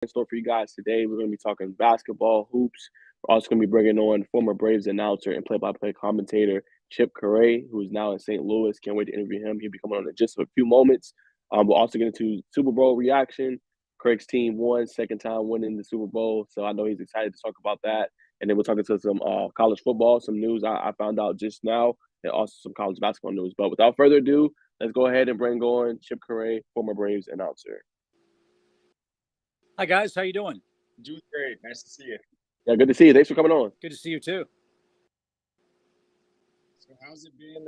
in store for you guys today. We're going to be talking basketball, hoops. We're also going to be bringing on former Braves announcer and play-by-play commentator Chip Caray, who is now in St. Louis. Can't wait to interview him. He'll be coming on in just a few moments. We'll also get into Super Bowl reaction. Craig's team won, second time winning the Super Bowl, so I know he's excited to talk about that. And then we're talking to some college football, some news I found out just now, and also some college basketball news. But without further ado, let's go ahead and bring on Chip Caray, former Braves announcer. Hi, guys. How you doing? Doing great. Nice to see you. Yeah, good to see you. Thanks for coming on. Good to see you, too. So how's it been,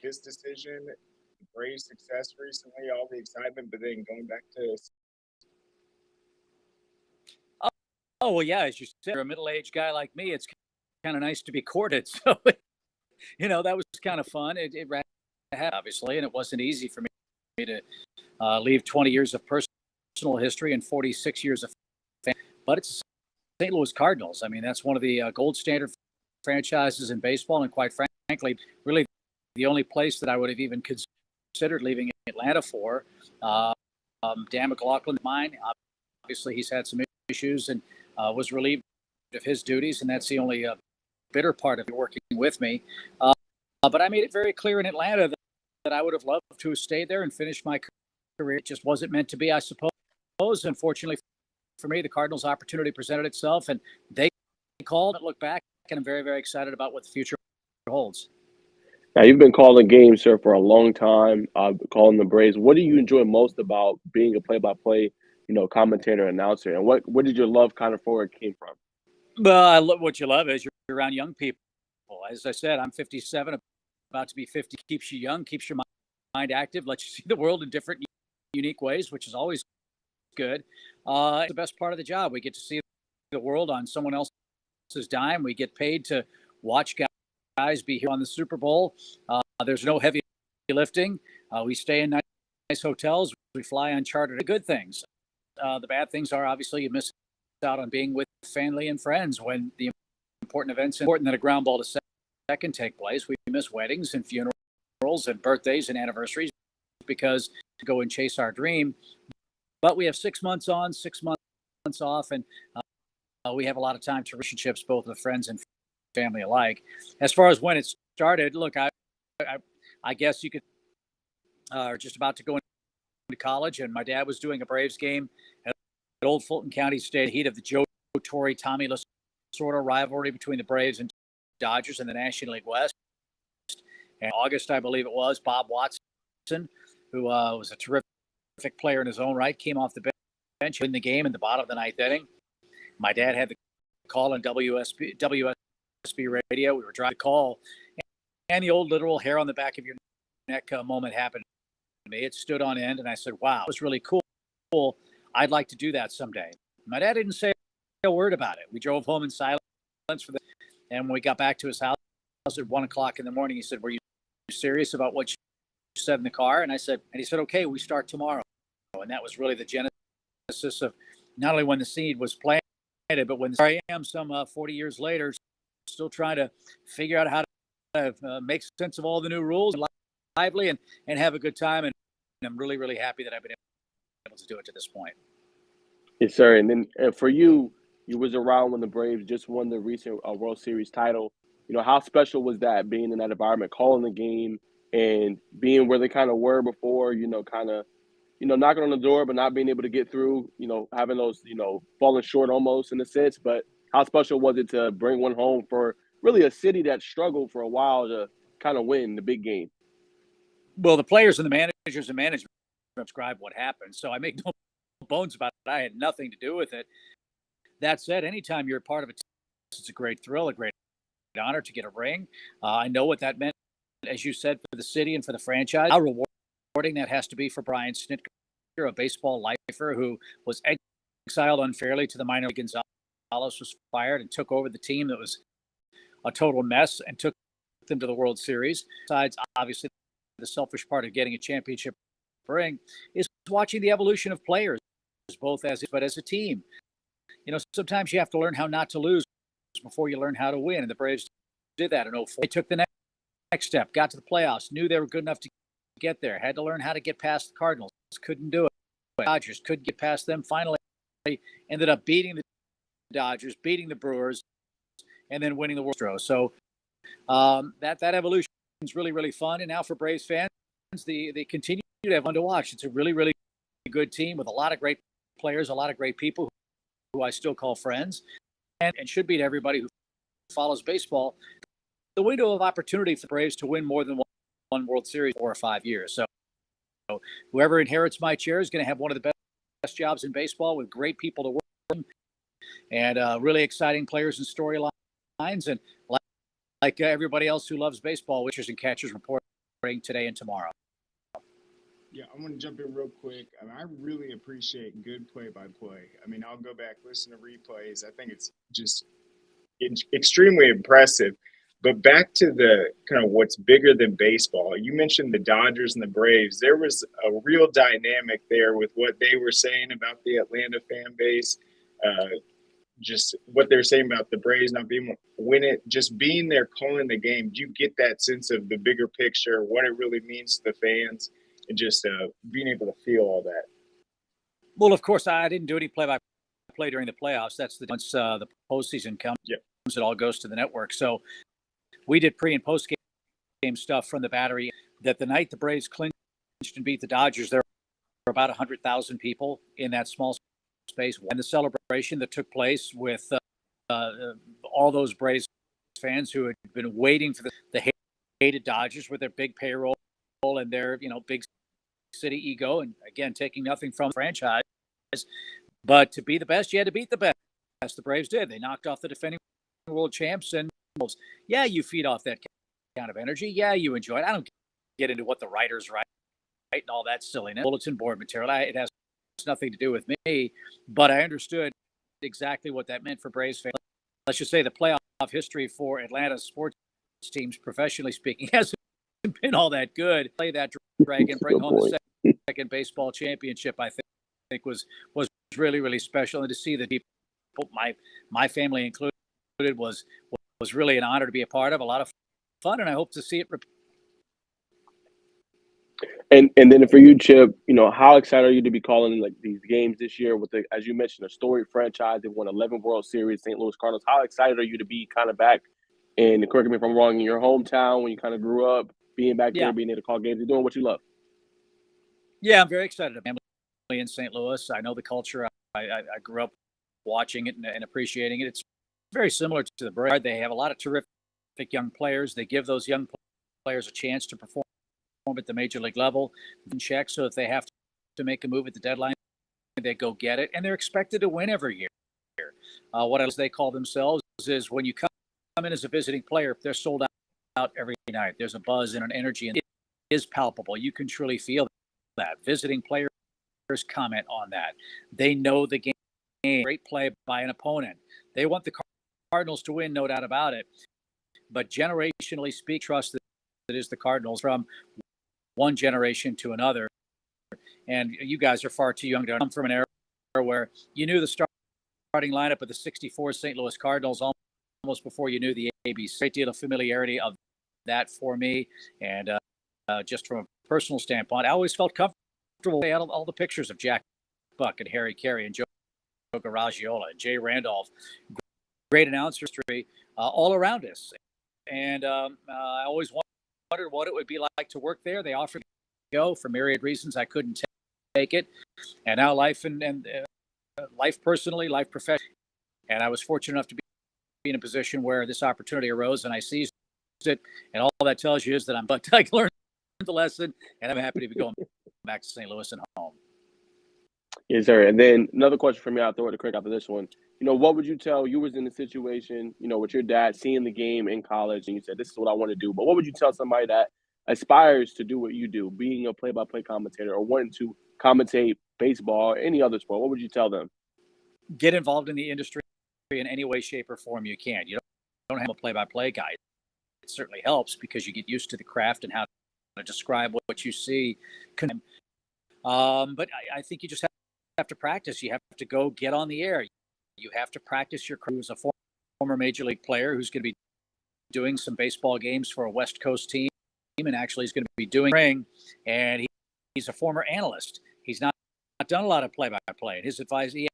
just this decision, Braves success recently, all the excitement, but then going back to... Oh, well, yeah, as you said, you're a middle-aged guy like me. It's kind of nice to be courted. So, that was kind of fun. It ran ahead, obviously, and it wasn't easy for me to leave 20 years of personal history and 46 years of fame. But it's St. Louis Cardinals. I mean, that's one of the gold standard franchises in baseball, and quite frankly, really the only place that I would have even considered leaving Atlanta for. Dan McLaughlin, mine, obviously he's had some issues and was relieved of his duties, and that's the only bitter part of working with me. But I made it very clear in Atlanta that I would have loved to have stayed there and finished my career. It just wasn't meant to be, I suppose. Unfortunately for me, the Cardinals' opportunity presented itself, and they called and looked back, and I'm very, very excited about what the future holds. Now, you've been calling games, sir, for a long time, calling the Braves. What do you enjoy most about being a play-by-play, commentator, announcer? And what did your love kind of for it came from? Well, I love what you love is you're around young people. As I said, I'm 57, about to be 50. Keeps you young, keeps your mind active, lets you see the world in different, unique ways, which is always good. It's the best part of the job. We get to see the world on someone else's dime. We get paid to watch guys be here on the Super Bowl. There's no heavy lifting. We stay in nice hotels. We fly on chartered. Good things. The bad things are obviously you miss out on being with family and friends when the important events, important that a ground ball to second take place. We miss weddings and funerals and birthdays and anniversaries because to go and chase our dream. But we have 6 months on, 6 months off, and we have a lot of time to relationships, both with friends and family alike. As far as when it started, look, I guess you could are just about to go into college, and my dad was doing a Braves game at Old Fulton County State, heat of the Joe Torre, Tommy Lasorda rivalry between the Braves and Dodgers in the National League West. And August, I believe it was, Bob Watson, who was a terrific player in his own right, came off the bench in the game in the bottom of the ninth inning. My dad had the call on WSB radio. We were driving the call, and the old literal hair on the back of your neck moment happened to me. It stood on end, and I said, wow, it was really cool. I'd like to do that someday. My dad didn't say a word about it. We drove home in silence and when we got back to his house at 1 o'clock in the morning, he said, were you serious about what you said in the car? And he said, okay, we start tomorrow. And that was really the genesis of not only when the seed was planted, but when I am some 40 years later, still trying to figure out how to make sense of all the new rules, lively and have a good time. And I'm really, really happy that I've been able to do it to this point. Yes, sir. And then for you, you was around when the Braves just won the recent World Series title. How special was that being in that environment, calling the game and being where they kind of were before, knocking on the door, but not being able to get through, having those, falling short almost in a sense. But how special was it to bring one home for really a city that struggled for a while to kind of win the big game? Well, the players and the managers and management describe what happened. So I make no bones about it. I had nothing to do with it. That said, anytime you're a part of it, it's a great thrill, a great honor to get a ring. I know what that meant, as you said, for the city and for the franchise. How rewarding that has to be for Brian Snitker, a baseball lifer who was exiled unfairly to the minor league. Gonzalez was fired and took over the team that was a total mess and took them to the World Series. Besides, obviously, the selfish part of getting a championship ring is watching the evolution of players, both as a team. Sometimes you have to learn how not to lose before you learn how to win. And the Braves did that in 2004. They took the next step, got to the playoffs, knew they were good enough to get there, had to learn how to get past the Cardinals, couldn't do it. Dodgers couldn't get past them. Finally, ended up beating the Dodgers, beating the Brewers, and then winning the World Series. So that evolution is really, really fun. And now for Braves fans, they continue to have fun to watch. It's a really, really good team with a lot of great players, a lot of great people who I still call friends, and should be to everybody who follows baseball. The window of opportunity for the Braves to win more than one World Series in 4 or 5 years. So whoever inherits my chair is going to have one of the best jobs in baseball with great people to work with and really exciting players and storylines. And like everybody else who loves baseball, pitchers and catchers reporting today and tomorrow. Yeah, I want to jump in real quick. I really appreciate good play-by-play. I'll go back, listen to replays. I think it's just extremely impressive. But back to the kind of what's bigger than baseball. You mentioned the Dodgers and the Braves. There was a real dynamic there with what they were saying about the Atlanta fan base, just what they're saying about the Braves not being just being there calling the game. Do you get that sense of the bigger picture, what it really means to the fans, and just being able to feel all that? Well, of course, I didn't do any play-by-play during the playoffs. That's once the postseason comes, it all goes to the network. So we did pre- and post-game stuff from the Battery. That the night the Braves clinched and beat the Dodgers, there were about 100,000 people in that small space. And the celebration that took place with all those Braves fans who had been waiting for the hated Dodgers with their big payroll and their big city ego, and again taking nothing from the franchise, but to be the best, you had to beat the best. The Braves did. They knocked off the defending world champs, and yeah, you feed off that kind of energy. Yeah, you enjoy it. I don't get into what the writers write and all that silliness, bulletin board material. It has nothing to do with me, but I understood exactly what that meant for Braves fans. Let's just say the playoff history for Atlanta sports teams, professionally speaking, hasn't been all that good. Play that dragon, bring home the second baseball championship, I think was really, really special. And to see the people, my family included, was really an honor to be a part of. A lot of fun, and I hope to see it repeat. And then for you, Chip, how excited are you to be calling these games this year with as you mentioned, a storied franchise? They've won 11 World Series, St. Louis Cardinals. How excited are you to be kind of back, and correct me if I'm wrong, in your hometown when you kind of grew up, being back there, being able to call games, and doing what you love? Yeah, I'm very excited. I'm in St. Louis. I know the culture. I grew up watching it and appreciating it. It's very similar to the Braves. They have a lot of terrific young players. They give those young players a chance to perform at the major league level and check. So if they have to make a move at the deadline, they go get it. And they're expected to win every year. What else they call themselves is when you come in as a visiting player, they're sold out every night. There's a buzz and an energy, and it is palpable. You can truly feel that. Visiting players comment on that. They know the game. Great play by an opponent. They want the Cardinals to win, no doubt about it. But generationally speak, trust that it is the Cardinals from one generation to another. And you guys are far too young to come from an era where you knew the starting lineup of the '64 St. Louis Cardinals almost before you knew the ABC. Great deal of familiarity of that for me. And just from a personal standpoint, I always felt comfortable. They had all the pictures of Jack Buck and Harry Caray and Joe Garagiola and Jay Randolph. Great announcer history all around us. And I always wondered what it would be like to work there. They offered to go for myriad reasons. I couldn't take it. And now life and life personally, life professionally. And I was fortunate enough to be in a position where this opportunity arose and I seized it. And all that tells you is that I learned the lesson, and I'm happy to be going back to St. Louis and home. Yes, sir. And then another question for me, I'll throw it to Craig after this one. What would you tell, you was in the situation, with your dad seeing the game in college and you said, this is what I want to do. But what would you tell somebody that aspires to do what you do, being a play-by-play commentator or wanting to commentate baseball or any other sport? What would you tell them? Get involved in the industry in any way, shape, or form you can. You don't have a play-by-play guy. It certainly helps because you get used to the craft and how to describe what you see. But I think you just have to practice. You have to go get on the air. You have to practice your crew as a former major league player who's going to be doing some baseball games for a West Coast team, and actually he's going to be doing ring. And he's a former analyst. He's not done a lot of play-by-play. And his advice, he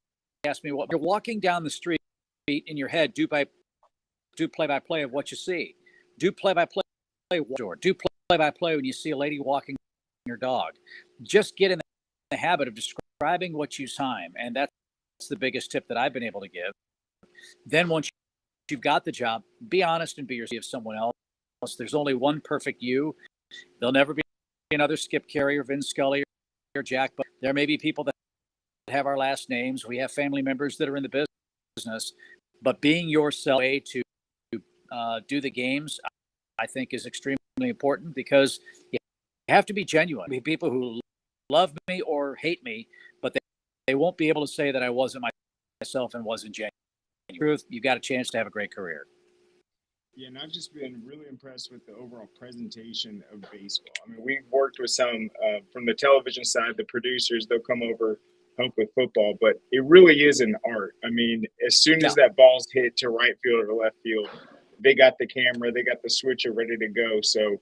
ask me what you're walking down the street in your head, do play-by-play of what you see. Do play-by-play, do play-by-play when you see a lady walking your dog. Just get in the habit of describing what you time, and that's the biggest tip that I've been able to give. Then once you've got the job, be honest and be yourself. Of someone else. There's only one perfect you. There'll never be another Skip Caray or Vin Scully or Jack, but there may be people that have our last names. We have family members that are in the business, but being yourself way to do the games, I think, is extremely important, because you have to be genuine. Be people who love me or hate me, but they won't be able to say that I wasn't myself and wasn't genuine. Truth, you got a chance to have a great career. Yeah, and I've just been really impressed with the overall presentation of baseball. I mean, we've worked with some from the television side, the producers, they'll come over, help with football, but it really is an art. I mean, as soon as that ball's hit to right field or left field, they got the camera, they got the switcher ready to go. So,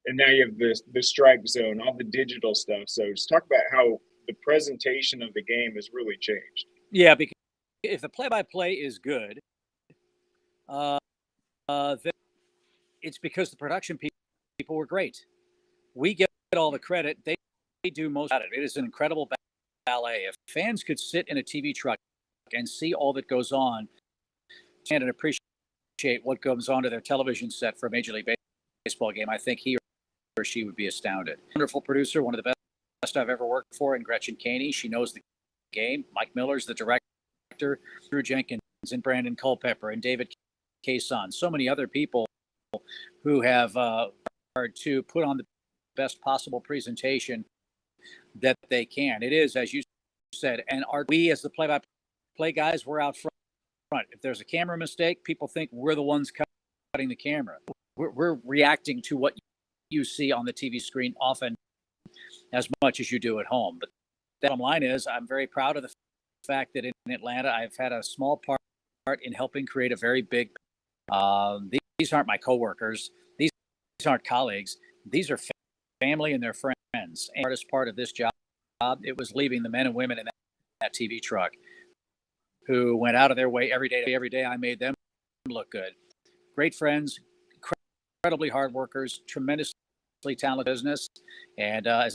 and now you have the strike zone, all the digital stuff. So just talk about how the presentation of the game has really changed. Yeah, because if the play-by-play is good, then it's because the production people were great. We get all the credit. They do most of it. It is an incredible ballet. If fans could sit in a TV truck and see all that goes on and appreciate what goes on to their television set for a Major League Baseball game, I think he or she would be astounded. Wonderful producer, one of the best I've ever worked for, and Gretchen Caney. She knows the game. Mike Miller's the director. Drew Jenkins and Brandon Culpepper and David Cason. So many other people who have to put on the best possible presentation that they can. It is, as you said, and we as the play-by-play guys, we're out front. If there's a camera mistake, people think we're the ones cutting the camera. We're reacting to what you see on the TV screen often as much as you do at home. But the bottom line is, I'm very proud of the fact that in Atlanta, I've had a small part in helping create a very big. These aren't my coworkers. These aren't colleagues. These are family and their friends. And the hardest part of this job, it was leaving the men and women in that TV truck who went out of their way every day. Every day I made them look good. Great friends, incredibly hard workers, tremendously talented business. And as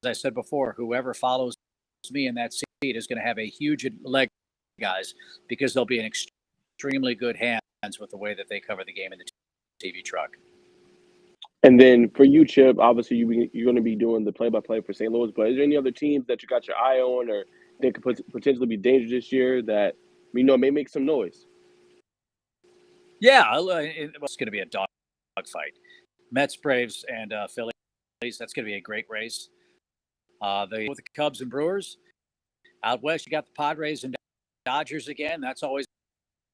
I said before, whoever follows me in that seat is going to have a huge leg, guys, because they'll be in extremely good hands with the way that they cover the game in the TV truck. And then for you, Chip, obviously you're going to be doing the play-by-play for St. Louis, but is there any other teams that you got your eye on or that could potentially be dangerous this year that we know may make some noise? Yeah, it's going to be a dog fight. Mets, Braves, and Phillies. That's going to be a great race. With the Cubs and Brewers. Out west, you got the Padres and Dodgers again. That's always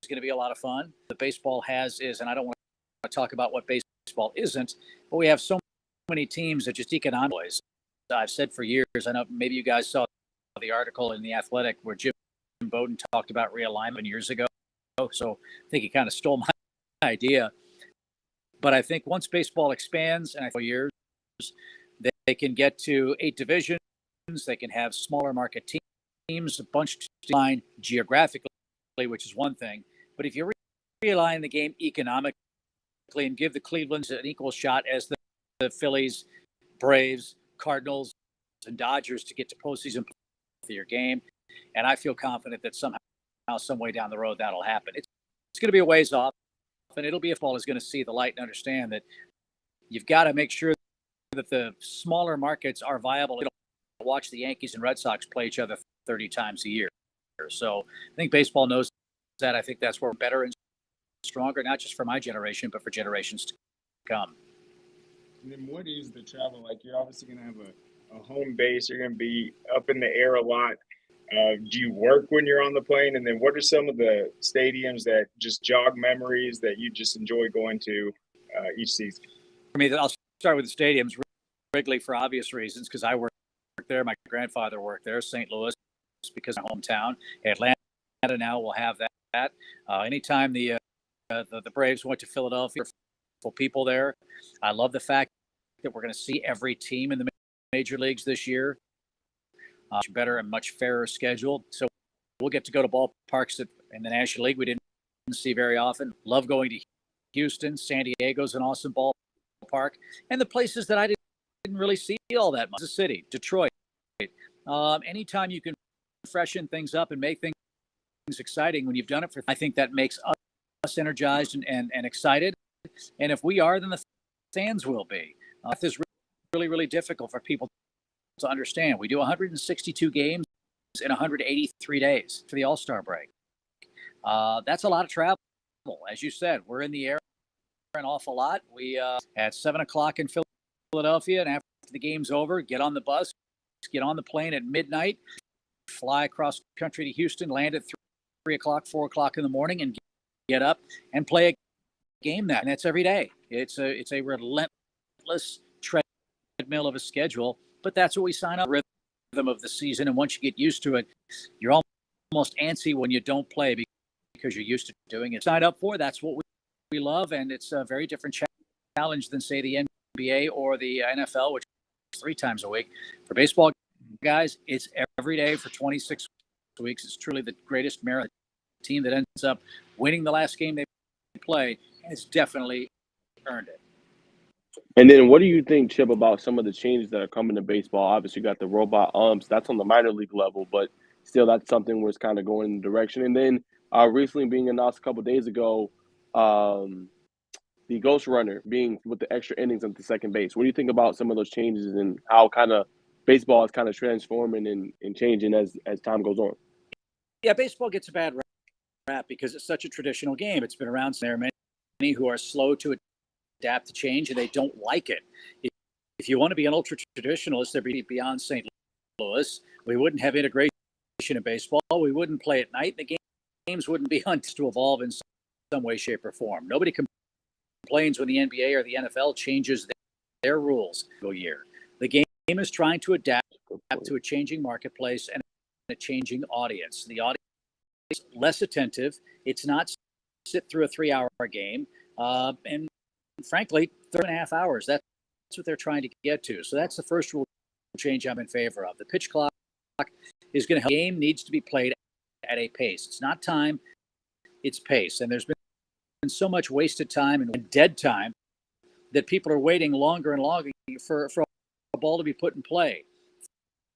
going to be a lot of fun. The baseball and I don't want to talk about what baseball isn't, but we have so many teams that just economically. I've said for years, I know maybe you guys saw the article in The Athletic where Jim Bowden talked about realignment years ago. So I think he kind of stole my idea. But I think once baseball expands, and I think years, they can get to 8 divisions. They can have smaller market teams, a bunch to line geographically, which is one thing. But if you realign the game economically and give the Clevelands an equal shot as the Phillies, Braves, Cardinals, and Dodgers to get to postseason for your game, and I feel confident that somehow, some way down the road, that'll happen. It's going to be a ways off, and it'll be if ball is going to see the light and understand that you've got to make sure that the smaller markets are viable. You don't watch the Yankees and Red Sox play each other 30 times a year. So I think baseball knows that. I think that's where we're better and stronger, not just for my generation, but for generations to come. And then what is the travel like? You're obviously going to have a home base. You're going to be up in the air a lot. Do you work when you're on the plane? And then what are some of the stadiums that just jog memories that you just enjoy going to each season? For me, I'll start with the stadiums. Wrigley for obvious reasons, because I worked there. My grandfather worked there. St. Louis because of my hometown. Atlanta now will have that. Anytime the Braves went to Philadelphia, for people there. I love the fact that we're going to see every team in the major leagues this year. Much better and much fairer schedule. So we'll get to go to ballparks that in the National League we didn't see very often. Love going to Houston. San Diego's an awesome ballpark. And the places that I didn't really see all that much. Kansas City, Detroit. Anytime you can freshen things up and make things exciting when you've done it I think that makes us energized and excited. And if we are, then the fans will be. This is really, really difficult for people to understand. We do 162 games in 183 days for the All-Star break. That's a lot of travel. As you said, we're in the air an awful lot. We at 7 o'clock in Philadelphia, and after the game's over, get on the bus, get on the plane at midnight, fly across country to Houston, land at 3 o'clock, 4 o'clock in the morning, and get up and play a game that. And that's every day. It's a relentless treadmill of a schedule, but that's what we sign up rhythm of the season. And once you get used to it, you're almost antsy when you don't play because you're used to doing it. Sign up for that's what we love, and it's a very different challenge than say the NBA or the NFL, which is 3 times a week. For baseball guys, it's every day for 26 weeks. It's truly the greatest marathon. Team that ends up winning the last game they play has definitely earned it. And then what do you think, Chip, about some of the changes that are coming to baseball? Obviously, you got the robot umps. That's on the minor league level, but still that's something where it's kind of going in the direction. And then recently being announced a couple of days ago, the ghost runner being with the extra innings at the second base. What do you think about some of those changes and how kind of baseball is kind of transforming and changing as time goes on? Yeah, baseball gets a bad rap because it's such a traditional game. It's been around. There are many who are slow to adapt to change and they don't like it. If you want to be an ultra traditionalist, there'd be beyond St. Louis. We wouldn't have integration in baseball. We wouldn't play at night. The games wouldn't be on to evolve in some way, shape, or form. Nobody complains when the NBA or the NFL changes their rules every year. The game is trying to adapt to a changing marketplace and a changing audience. The audience is less attentive. It's not sit through a 3-hour game. And frankly, 3.5 hours. That's what they're trying to get to. So that's the first rule change I'm in favor of. The pitch clock is going to help. The game needs to be played at a pace. It's not time, it's pace. And there's been so much wasted time and dead time that people are waiting longer and longer for a ball to be put in play.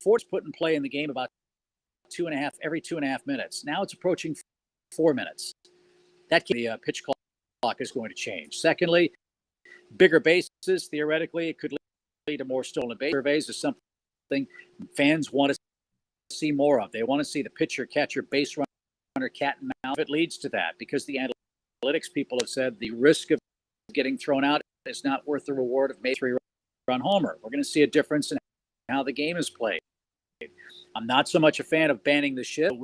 Force put in play in the game about every 2.5 minutes. Now it's approaching 4 minutes. That the pitch clock is going to change. Secondly, bigger bases. Theoretically, it could lead to more stolen base. Surveys is something fans want to see more of. They want to see the pitcher, catcher, base runner, cat and mouse. It leads to that because the analytics people have said the risk of getting thrown out is not worth the reward of maybe 3-run homer. We're going to see a difference in how the game is played. I'm not so much a fan of banning the shift.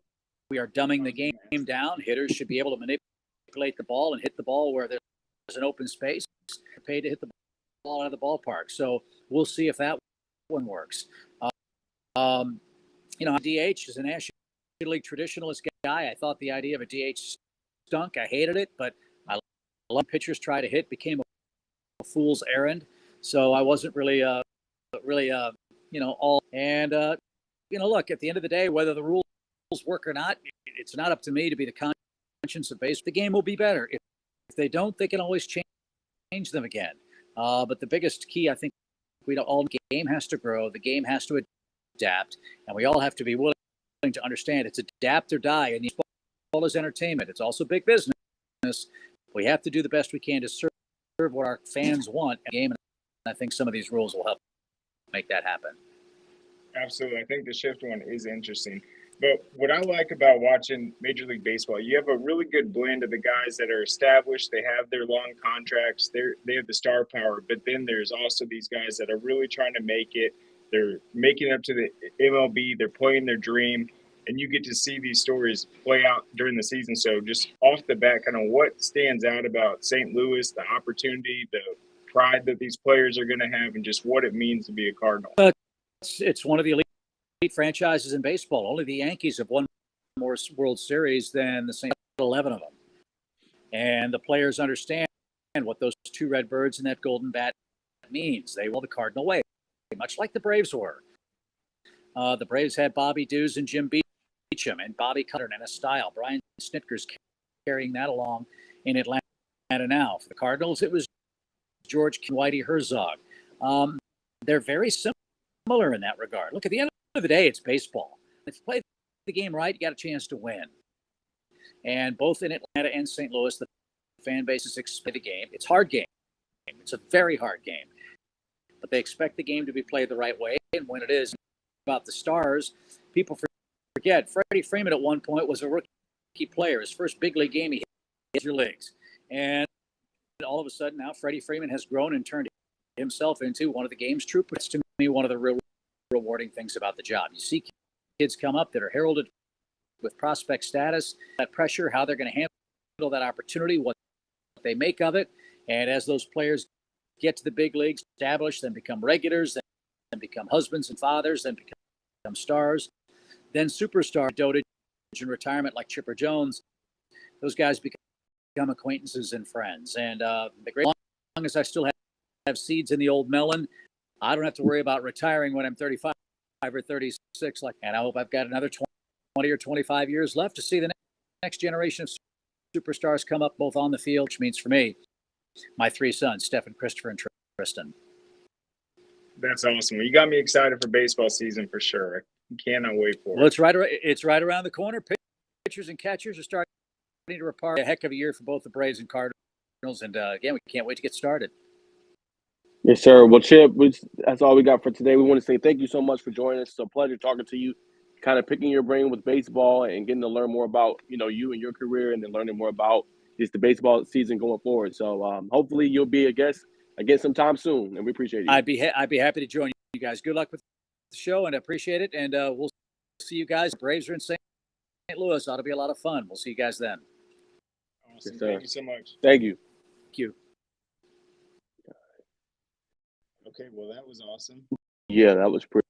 We are dumbing the game down. Hitters should be able to manipulate the ball and hit the ball where there's an open space. Paid to hit the ball out of the ballpark. So we'll see if that one works. DH is a National League traditionalist guy. I thought the idea of a DH stunk. I hated it, but I love pitchers try to hit. Became a fool's errand. So I wasn't really all. And look, at the end of the day, whether the rules work or not, it's not up to me to be the conscience of baseball. The game will be better. If they don't, they can always change them again. But the biggest key, I think, the game has to grow. The game has to adapt, and we all have to be willing to understand it's adapt or die. And baseball is entertainment. It's also big business. We have to do the best we can to serve what our fans want in the game. And I think some of these rules will help make that happen. Absolutely. I think the shift one is interesting. But what I like about watching Major League Baseball, you have a really good blend of the guys that are established. They have their long contracts. They have the star power. But then there's also these guys that are really trying to make it. They're making it up to the MLB. They're playing their dream. And you get to see these stories play out during the season. So just off the bat, kind of what stands out about St. Louis, the opportunity, the pride that these players are going to have, and just what it means to be a Cardinal? It's one of the elite franchises in baseball. Only the Yankees have won more World Series than the St. 11 of them. And the players understand what those 2 red birds and that golden bat means. They will the Cardinal way, much like the Braves were. The Braves had Bobby Doos and Jim Beach Beecham and Bobby Cutter and a style. Brian Snitker's carrying that along in Atlanta now. For the Cardinals, it was George Whitey Herzog. They're very similar in that regard. Look, at the end of the day, it's baseball. If you play the game right, you got a chance to win. And both in Atlanta and St. Louis, the fan bases expect the game. It's a hard game. It's a very hard game. But they expect the game to be played the right way. And when it is about the Stars, people forget Freddie Freeman at one point was a rookie player. His first big league game, he hit your legs. And all of a sudden now Freddie Freeman has grown and turned himself into one of the game's troopers. To me, one of the real rewarding things about the job. You see kids come up that are heralded with prospect status, that pressure, how they're going to handle that opportunity, what they make of it. And as those players get to the big leagues, establish, then become regulars, then become husbands and fathers, then become stars, then superstar dotage in retirement like Chipper Jones, those guys become acquaintances and friends. And the great, as long as I still have seeds in the old melon, I don't have to worry about retiring when I'm 35 or 36. And I hope I've got another 20 or 25 years left to see the next generation of superstars come up both on the field, which means for me, my three sons, Stephen, Christopher, and Tristan. That's awesome. Well, you got me excited for baseball season for sure. I cannot wait for it. Well, it's right around the corner. Pitchers and catchers are starting to repart. A heck of a year for both the Braves and Cardinals. And again, we can't wait to get started. Yes, sir. Well, Chip, that's all we got for today. We want to say thank you so much for joining us. It's a pleasure talking to you, kind of picking your brain with baseball and getting to learn more about, you and your career, and then learning more about just the baseball season going forward. So hopefully you'll be a guest again sometime soon, and we appreciate you. I'd be happy to join you guys. Good luck with the show, and I appreciate it. And we'll see you guys. Braves are in St. Louis. Ought to be a lot of fun. We'll see you guys then. Awesome. Yes, thank you so much. Thank you. Thank you. Okay, well, that was awesome. Yeah, that was pretty.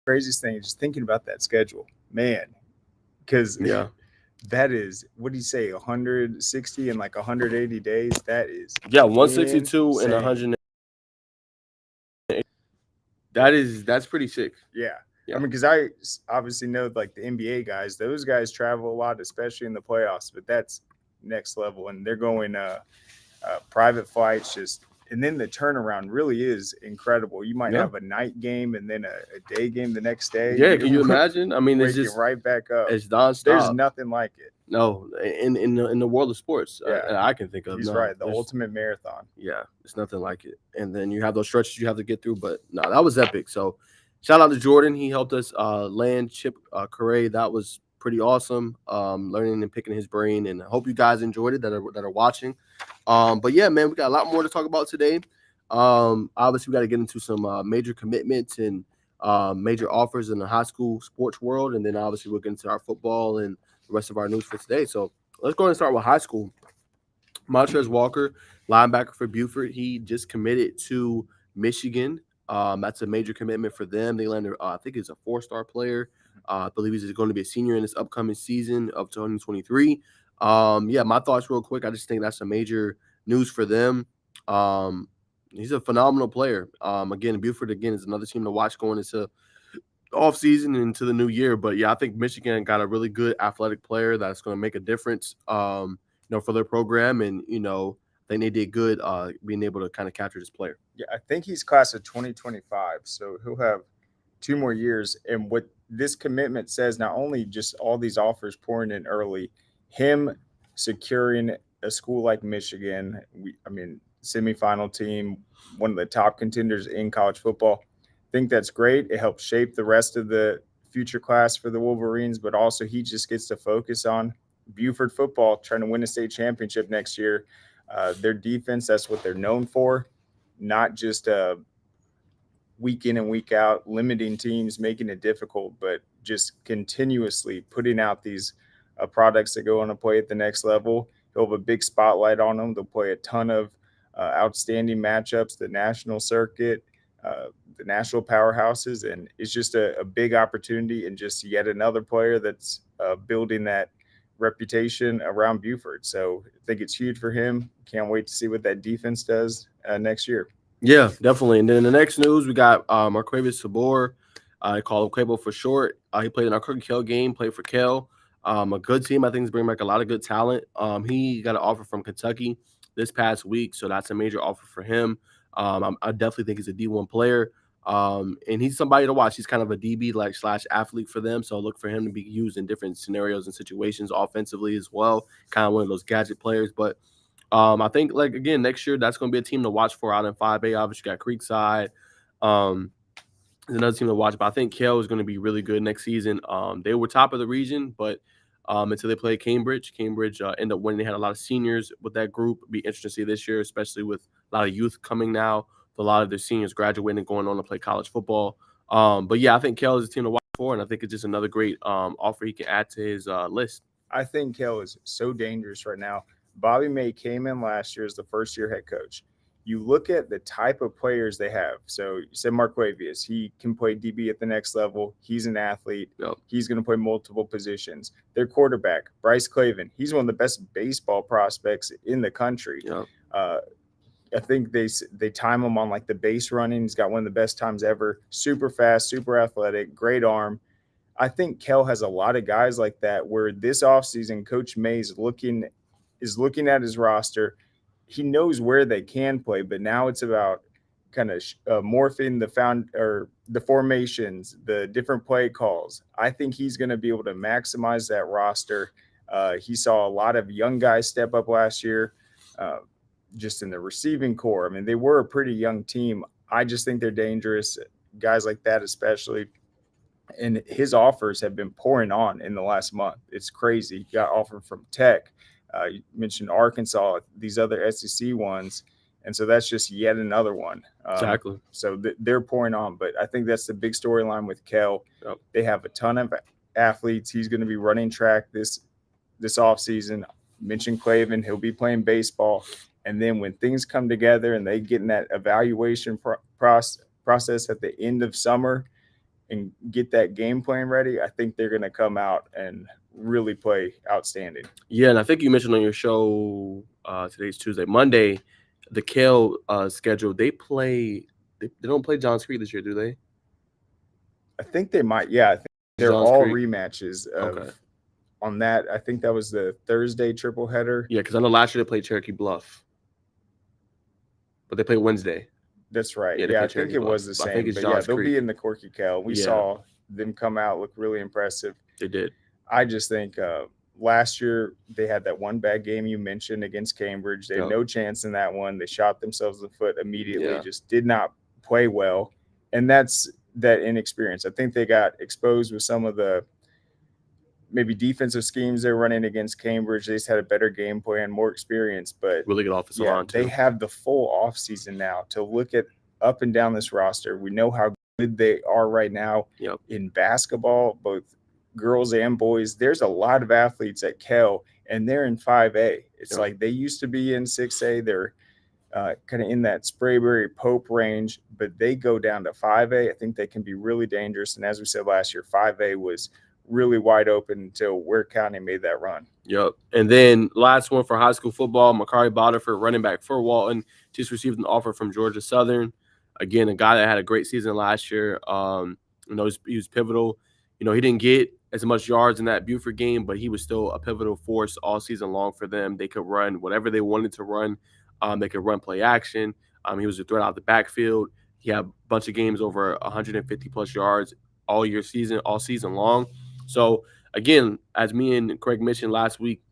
Craziest thing, just thinking about that schedule, man, because that is, what do you say, 160 and like 180 days? That is 162 insane. and 100. That's pretty sick. Yeah. Yeah. I mean, because I obviously know like the NBA guys, those guys travel a lot, especially in the playoffs, but that's next level. And they're going private flights, and then the turnaround really is incredible. You might have a night game and then a day game the next day. Yeah, can you imagine? I mean, it's just right back up. It's nonstop. There's nothing like it. No, in the world of sports, I can think of. He's right. The ultimate marathon. Yeah, it's nothing like it. And then you have those stretches you have to get through. But no, that was epic. So shout out to Jordan. He helped us land Chip Caray. That was pretty awesome. Learning and picking his brain. And I hope you guys enjoyed it that are watching. But yeah, man, we got a lot more to talk about today. Obviously, we got to get into some major commitments and major offers in the high school sports world. And then obviously we'll get into our football and the rest of our news for today. So let's go ahead and start with high school. Montrez Walker, linebacker for Buford, he just committed to Michigan. That's a major commitment for them. They landed, I think he's a 4-star player. I believe he's going to be a senior in this upcoming season of 2023. My thoughts real quick. I just think that's a major news for them. He's a phenomenal player. Again, Buford, is another team to watch going into offseason and into the new year. But, yeah, I think Michigan got a really good athletic player that's going to make a difference, for their program. And, I think they did good being able to kind of capture this player. Yeah, I think he's class of 2025, so he'll have 2 more years. And what this commitment says, not only just all these offers pouring in early, him securing a school like Michigan, semifinal team, one of the top contenders in college football. I think that's great. It helps shape the rest of the future class for the Wolverines, but also he just gets to focus on Buford football, trying to win a state championship next year. Their defense, that's what they're known for, not just week in and week out, limiting teams, making it difficult, but just continuously putting out these products that go on to play at the next level. They'll have a big spotlight on them. They'll play a ton of outstanding matchups, the national circuit, the national powerhouses, and it's just a big opportunity and just yet another player that's building that reputation around Buford. So I think it's huge for him. Can't wait to see what that defense does next year. Yeah, definitely. And then in the next news, we got Marquavius Sabor. They call him Quavo for short. He played in our Cookie Kell game, played for Kell. A good team. I think he's bringing back a lot of good talent. He got an offer from Kentucky this past week, so that's a major offer for him. I definitely think he's a D1 player. And he's somebody to watch. He's kind of a DB like / athlete for them. So look for him to be used in different scenarios and situations offensively as well. Kind of one of those gadget players. But I think like again next year that's going to be a team to watch for out in 5A. Obviously, you got Creekside. There's another team to watch, but I think Kell is going to be really good next season. They were top of the region, but until they played Cambridge, ended up winning. They had a lot of seniors with that group. It'd be interesting to see this year, especially with a lot of youth coming now. A lot of their seniors graduating and going on to play college football. But yeah, I think Kell is a team to watch for, and I think it's just another great offer he can add to his list. I think Kell is so dangerous right now. Bobby May came in last year as the first-year head coach. You look at the type of players they have. So you said Marquavius, he can play DB at the next level. He's an athlete. Yep. He's going to play multiple positions. Their quarterback, Bryce Clavin, he's one of the best baseball prospects in the country. Yep. I think they time him on like the base running. He's got one of the best times ever. Super fast, super athletic, great arm. I think Kell has a lot of guys like that where this offseason, Coach May is looking at his roster. He knows where they can play, but now it's about kind of morphing the formations, the different play calls. I think he's going to be able to maximize that roster. He saw a lot of young guys step up last year, just in the receiving core. I mean, they were a pretty young team. I just think they're dangerous, guys like that especially. And his offers have been pouring on in the last month. It's crazy. He got offered from Tech. You mentioned Arkansas, these other SEC ones. And so that's just yet another one. Exactly. So they're pouring on. But I think that's the big storyline with Kell. Yep. They have a ton of athletes. He's going to be running track this offseason. Mentioned Clavin. He'll be playing baseball. And then when things come together and they get in that evaluation process at the end of summer and get that game plan ready, I think they're going to come out and really play outstanding. Yeah, and I think you mentioned on your show today's Tuesday, Monday, the Kell schedule. They don't play Johns Creek this year, do they? I think they might. Yeah, I think they're Johns all Creek? rematches. Okay. On that, I think that was the Thursday triple header. Yeah, because I know last year they played Cherokee Bluff, but they played Wednesday. That's right. Yeah, Yeah, I Cherokee think it Bluff. was the I same. think it's But yeah, Johns they'll Creek. be in the Corky Kell. We Yeah. saw them come out, look really impressive. They did. I just think last year they had that one bad game you mentioned against Cambridge. They had Yep. no chance in that one. They shot themselves in the foot immediately, Yeah. just did not play well. And that's that inexperience. I think they got exposed with some of the maybe defensive schemes they're running against Cambridge. They just had a better game plan, more experience. But Really good offensive yeah, line, too. they have the full offseason now to look at up and down this roster. We know how good they are right now Yep. in basketball, both girls and boys. There's a lot of athletes at Kell, and they're in 5A. It's Yep. like they used to be in 6A. They're kind of in that Sprayberry Pope range, but they go down to 5A. I think they can be really dangerous. And as we said last year, 5A was really wide open until Ware County made that run. Yep. And then last one for high school football, Caray Boterford, running back for Walton, just received an offer from Georgia Southern. Again, a guy that had a great season last year. He was pivotal. He didn't get as much yards in that Buford game, but he was still a pivotal force all season long for them. They could run whatever they wanted to run. They could run play action. He was a threat out the backfield. He had a bunch of games over 150 plus yards all season long. So again, as me and Craig mentioned last week,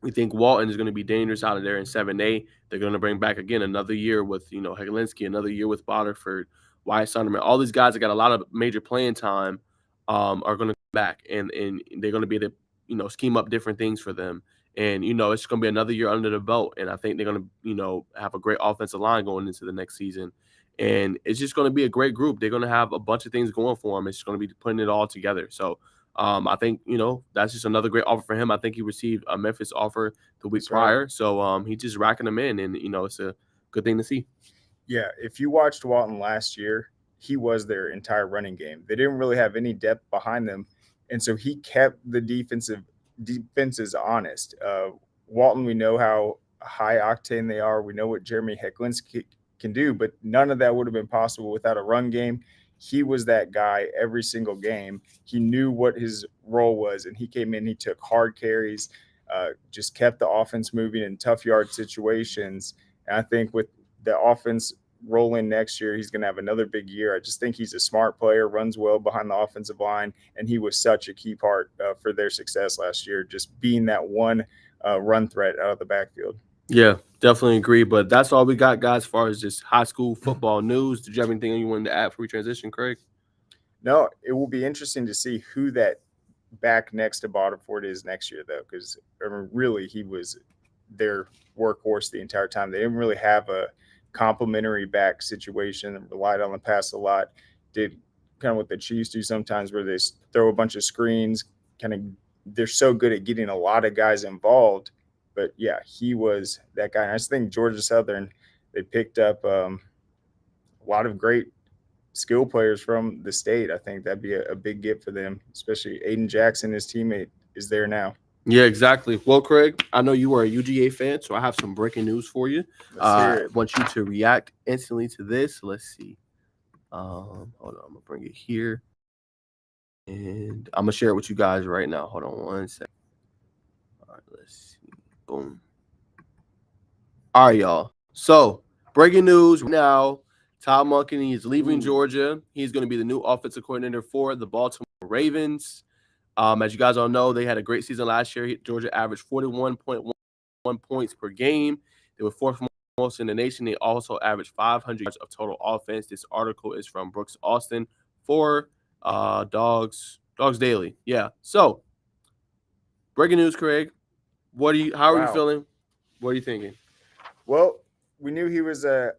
we think Walton is going to be dangerous out of there in 7A. They're going to bring back again another year with Hegelinski, another year with Boterford, Wyatt Sonderman. All these guys that got a lot of major playing time are going to come back, and they're going to be able to scheme up different things for them. And it's going to be another year under the belt, and I think they're going to have a great offensive line going into the next season. And it's just going to be a great group. They're going to have a bunch of things going for them. It's going to be putting it all together. So I think, that's just another great offer for him. I think he received a Memphis offer the week prior. So he's just racking them in, and, it's a good thing to see. Yeah, if you watched Walton last year, he was their entire running game. They didn't really have any depth behind them, and so he kept the defenses honest. Walton, we know how high octane they are. We know what Jeremy Hecklinski can do, but none of that would have been possible without a run game. he was that guy every single game. He knew what his role was, and he came in, he took hard carries, just kept the offense moving in tough yard situations. And I think with the offense rolling next year, he's going to have another big year. I just think he's a smart player, runs well behind the offensive line, and he was such a key part for their success last year, just being that one run threat out of the backfield. Yeah, definitely agree. But that's all we got, guys, as far as just high school football news. Did you have anything you wanted to add before we transition, Craig? No, it will be interesting to see who that back next to Boderford is next year, though, because really he was their workhorse the entire time. They didn't really have a complementary back situation and relied on the pass a lot. Did kind of what the Chiefs do sometimes, where they throw a bunch of screens. Kind of, they're so good at getting a lot of guys involved. But yeah, he was that guy. And I just think Georgia Southern, they picked up a lot of great skill players from the state. I think that'd be a big get for them, especially Aiden Jackson, his teammate, is there now. Yeah, exactly. Well, Craig, I know you are a UGA fan, so I have some breaking news for you. I want you to react instantly to this. Let's see. Hold on, I'm gonna bring it here, and I'm gonna share it with you guys right now. Hold on one second. All right, let's see. Boom. All right, y'all. So, breaking news now. Todd Monken is leaving Georgia. He's going to be the new offensive coordinator for the Baltimore Ravens. As you guys all know, they had a great season last year. Georgia averaged 41.1 points per game. They were fourth most in the nation. They also averaged 500 yards of total offense. This article is from Brooks Austin for Dogs Daily. Yeah. So, breaking news, Craig. How are you feeling? What are you thinking? Well, we knew he was a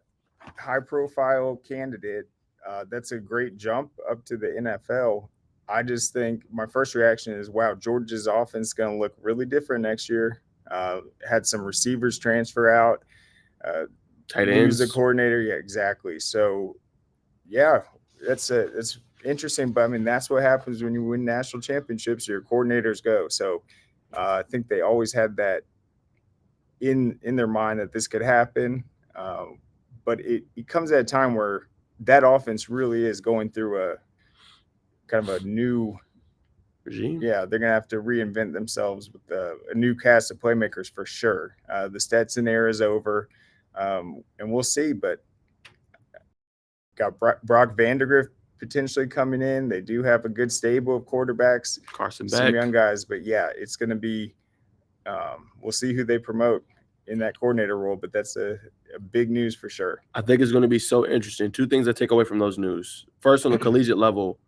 high-profile candidate. That's a great jump up to the NFL. I just think my first reaction is, wow, Georgia's offense is going to look really different next year. Had some receivers transfer out. Tight ends. The coordinator. Yeah, exactly. So, yeah, it's interesting. But, I mean, that's what happens when you win national championships. Your coordinators go. So, I think they always had that in their mind that this could happen. But it comes at a time where that offense really is going through a kind of a new regime. Yeah, they're going to have to reinvent themselves with a new cast of playmakers for sure. The Stetson era is over, and we'll see. But got Brock Vandegrift potentially coming in. They do have a good stable of quarterbacks. Carson some Beck. young guys. But, yeah, it's going to be we'll see who they promote in that coordinator role, but that's a big news for sure. I think it's going to be so interesting. Two things I take away from those news. First, on the collegiate level,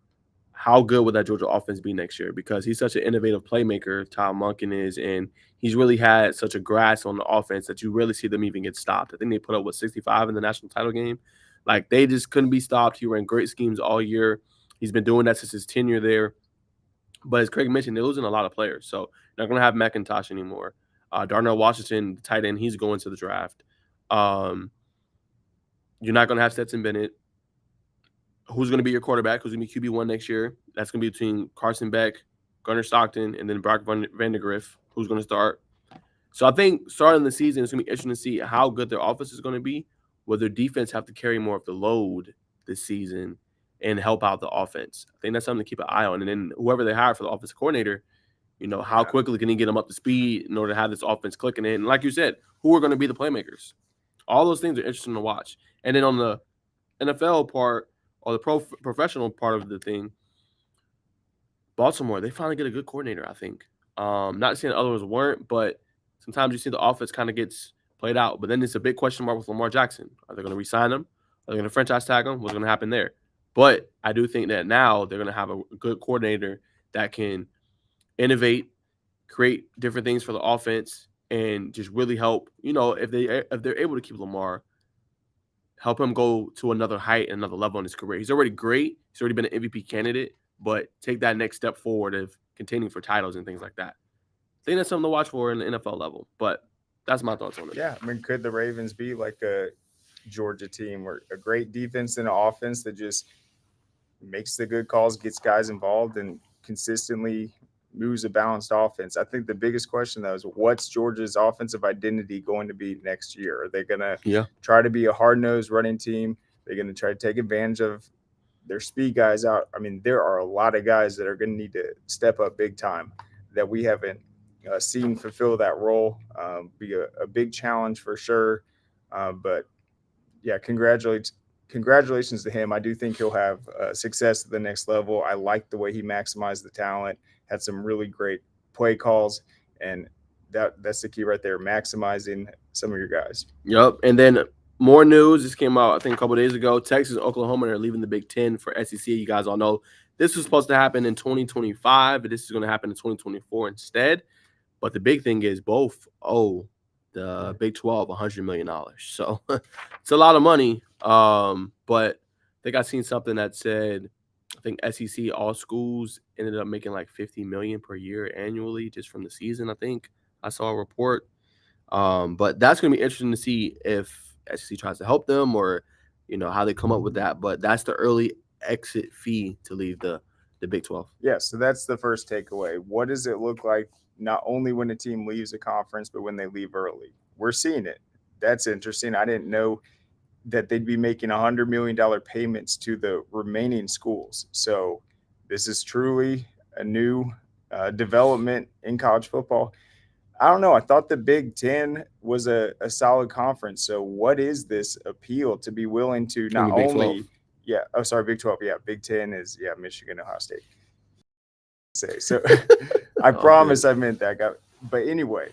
how good would that Georgia offense be next year? Because he's such an innovative playmaker, Tom Monken is, and he's really had such a grasp on the offense that you really see them even get stopped. I think they put up, 65 in the national title game? Like, they just couldn't be stopped. He ran great schemes all year. He's been doing that since his tenure there. But as Craig mentioned, they're losing a lot of players. So they're not going to have McIntosh anymore. Darnell Washington, the tight end, he's going to the draft. You're not going to have Stetson Bennett. Who's going to be your quarterback? Who's going to be QB1 next year? That's going to be between Carson Beck, Gunnar Stockton, and then Brock Vandegrift, who's going to start. So I think starting the season, it's going to be interesting to see how good their offense is going to be, whether their defense have to carry more of the load this season and help out the offense. I think that's something to keep an eye on. And then whoever they hire for the offensive coordinator, how quickly can he get them up to speed in order to have this offense clicking in? And like you said, who are going to be the playmakers? All those things are interesting to watch. And then on the NFL part or the professional part of the thing, Baltimore, they finally get a good coordinator, I think. Not saying the others weren't, but sometimes you see the offense kind of gets played out. But then it's a big question mark with Lamar Jackson. Are they going to re-sign him? Are they going to franchise tag him? What's going to happen there? But I do think that now they're going to have a good coordinator that can innovate, create different things for the offense, and just really help. If they're able to keep Lamar, help him go to another height and another level in his career. He's already great. He's already been an MVP candidate, but take that next step forward of contending for titles and things like that. I think that's something to watch for in the NFL level. But that's my thoughts on it. Yeah, I mean, could the Ravens be like a Georgia team where a great defense and an offense that just makes the good calls, gets guys involved, and consistently moves a balanced offense? I think the biggest question, though, is what's Georgia's offensive identity going to be next year? Are they going to try to be a hard-nosed running team? They're going to try to take advantage of their speed guys out. I mean, there are a lot of guys that are going to need to step up big time that we haven't seen fulfill that role. Be a big challenge for sure. But yeah, congratulations to him. I do think he'll have success at the next level. I like the way he maximized the talent, had some really great play calls, and that's the key right there, maximizing some of your guys. Yep. And then more news. This came out, I think, a couple of days ago. Texas and Oklahoma are leaving the Big Ten for SEC. You guys all know this was supposed to happen in 2025, but this is going to happen in 2024 instead. But the big thing is both owe the Big 12 $100 million. So it's a lot of money. But I think I seen something that said, I think SEC all schools ended up making like $50 million per year annually just from the season. I think I saw a report. But that's going to be interesting to see if SEC tries to help them or, how they come up with that. But that's the early exit fee to leave the Big 12. Yeah, so that's the first takeaway. What does it look like not only when a team leaves a conference, but when they leave early? We're seeing it. That's interesting. I didn't know that they'd be making $100 million payments to the remaining schools. So this is truly a new development in college football. I don't know. I thought the Big Ten was a solid conference. So what is this appeal to be willing to not Big only 12. Yeah. Oh, sorry, Big 12. Yeah, Big 10 is Michigan, Ohio State. Say so. I promise I meant that, guy. But anyway,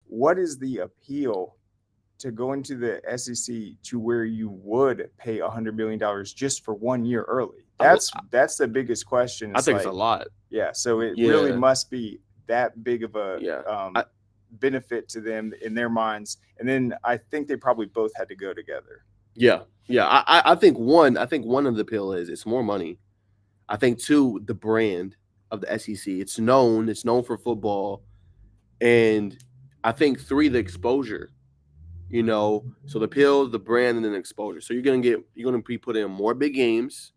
what is the appeal to go into the SEC to where you would pay $100 million just for 1 year early? That's the biggest question. I think it's a lot. Yeah. So it really must be that big of a benefit to them in their minds. And then I think they probably both had to go together. Yeah. I think one of the appeal is it's more money. I think two, the brand of the SEC. It's known for football. And I think three, the exposure. So the appeal, the brand, and then exposure. So you're gonna be put in more big games,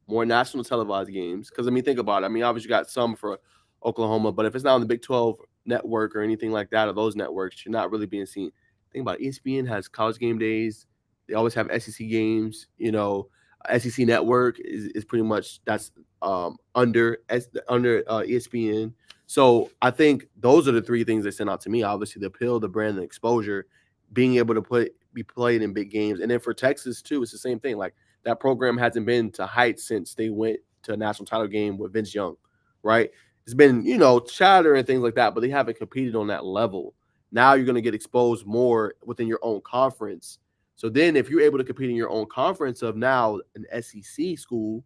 more national televised games. Because think about it. Obviously you got some for Oklahoma, but if it's not on the Big 12 network or anything like that, or those networks, you're not really being seen. Think about it. ESPN has college game days. They always have SEC games. SEC network is pretty much that's under ESPN. So I think those are the three things that stand out to me. Obviously, the appeal, the brand, and exposure, being able to be played in big games. And then for Texas too, it's the same thing. Like that program hasn't been to heights since they went to a national title game with Vince Young, right? It's been, chatter and things like that, but they haven't competed on that level. Now you're going to get exposed more within your own conference. So then if you're able to compete in your own conference of now an SEC school,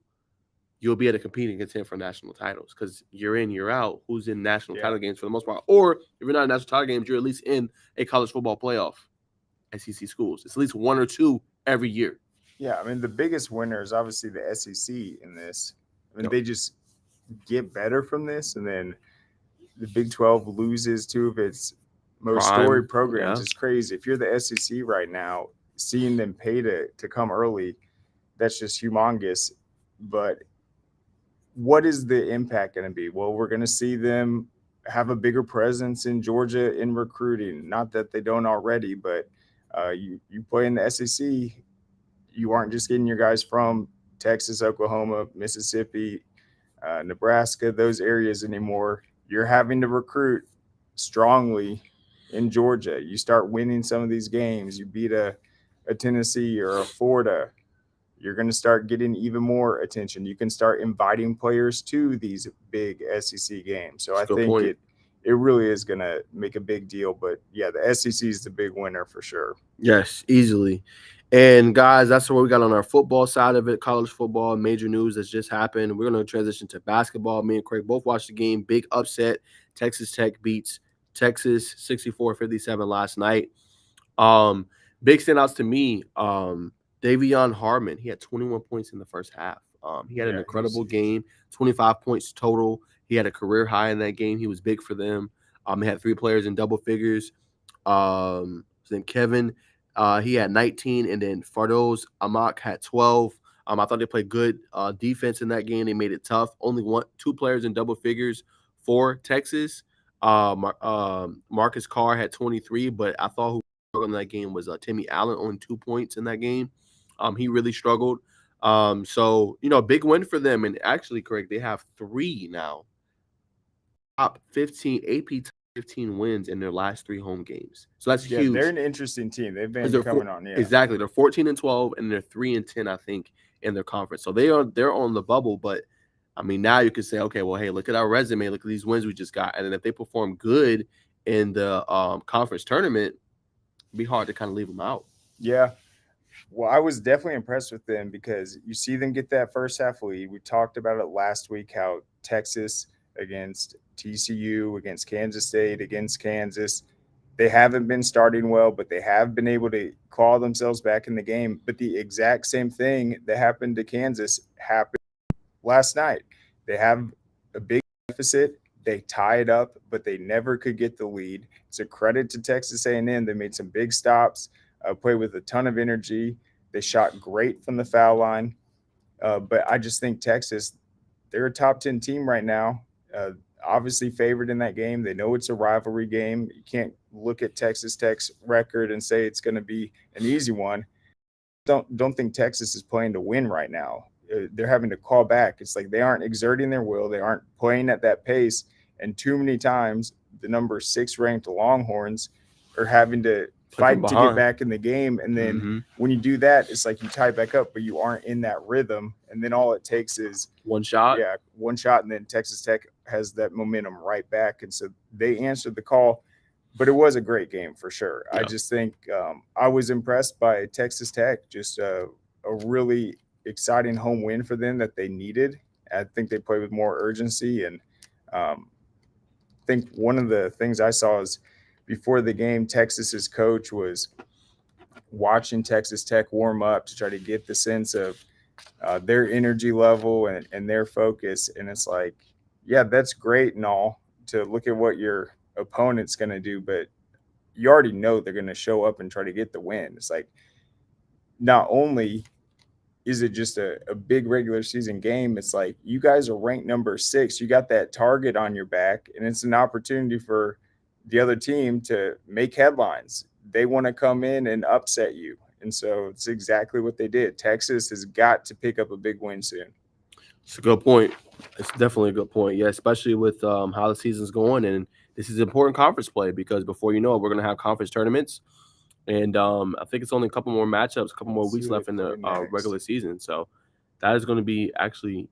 you'll be able to compete and contend for national titles because you're in, you're out. Who's in national title games for the most part? Or if you're not in national title games, you're at least in a college football playoff. SEC schools. It's at least one or two every year. Yeah, the biggest winner is obviously the SEC in this. They just get better from this, and then the Big 12 loses two of its most storied programs. It's crazy. If you're the SEC right now, seeing them pay to come early, that's just humongous. But what is the impact going to be? Well, we're going to see them have a bigger presence in Georgia in recruiting. Not that they don't already, but you play in the SEC, you aren't just getting your guys from Texas, Oklahoma, Mississippi, Nebraska, those areas anymore. You're having to recruit strongly in Georgia. You start winning some of these games. You beat a Tennessee or a Florida. You're going to start getting even more attention. You can start inviting players to these big SEC games. So I think it really is going to make a big deal. But yeah, the SEC is the big winner for sure. Yes, easily. And guys, that's what we got on our football side of it. College football, major news that's just happened. We're going to transition to basketball. Me and Craig both watched the game. Big upset. Texas Tech beats Texas 64-57 last night. Big standouts to me. Davion Harmon, he had 21 points in the first half. He had an incredible game, 25 points total. He had a career high in that game. He was big for them. He had three players in double figures. Then Kevin, he had 19, and then Fardoz Amak had 12. I thought they played good defense in that game. They made it tough. Only two players in double figures for Texas. Marcus Carr had 23, but I thought who struggled in that game was Timmy Allen, only 2 points in that game. He really struggled. So big win for them. And actually, Craig, they have 3 now top 15 AP top 15 wins in their last 3 home games. So that's Yeah, they're huge. an interesting team. They've been They're coming on. Yeah, exactly. They're 14-12 and they're 3-10, I think, in their conference. So they're on the bubble. But I mean, now you can say, okay, well, hey, look at our resume. Look at these wins we just got. And then if they perform good in the conference tournament, it'd be hard to kind of leave them out. yeah. Well, I was definitely impressed with them because you see them get that first half lead. We talked about it last week how Texas against TCU, against Kansas State, against Kansas, they haven't been starting well, but they have been able to claw themselves back in the game. But the exact same thing that happened to Kansas happened last night. They have a big deficit. They tie it up, but they never could get the lead. It's a credit to Texas A&M. They made some big stops, played with a ton of energy. They shot great from the foul line. But I just think Texas, they're a top 10 team right now. Obviously favored in that game. They know it's a rivalry game. You can't look at Texas Tech's record and say it's going to be an easy one. Don't think Texas is playing to win right now. They're having to call back. It's like they aren't exerting their will. They aren't playing at that pace. And too many times, the number 6 ranked Longhorns are having to fight to get back in the game. And then when you do that, it's like you tie back up, but you aren't in that rhythm. And then all it takes is one shot. Yeah, one shot. And then Texas Tech has that momentum right back. And so they answered the call. But it was a great game for sure. Yeah. I just think I was impressed by Texas Tech. Just a really exciting home win for them that they needed. I think they played with more urgency. And I think one of the things I saw is before the game, Texas's coach was watching Texas Tech warm up to try to get the sense of their energy level and their focus. And it's like, yeah, that's great and all to look at what your opponent's going to do, but you already know they're going to show up and try to get the win. It's like, not only is it just a big regular season game, it's like you guys are ranked number 6. You got that target on your back, and it's an opportunity for the other team to make headlines. They want to come in and upset you. And so it's exactly what they did. Texas has got to pick up a big win soon. It's a good point. It's definitely a good point. Yeah, especially with how the season's going. And this is important conference play because before you know it, we're going to have conference tournaments. And I think it's only a couple more matchups, a couple more weeks left in the regular season. So that is going to be actually,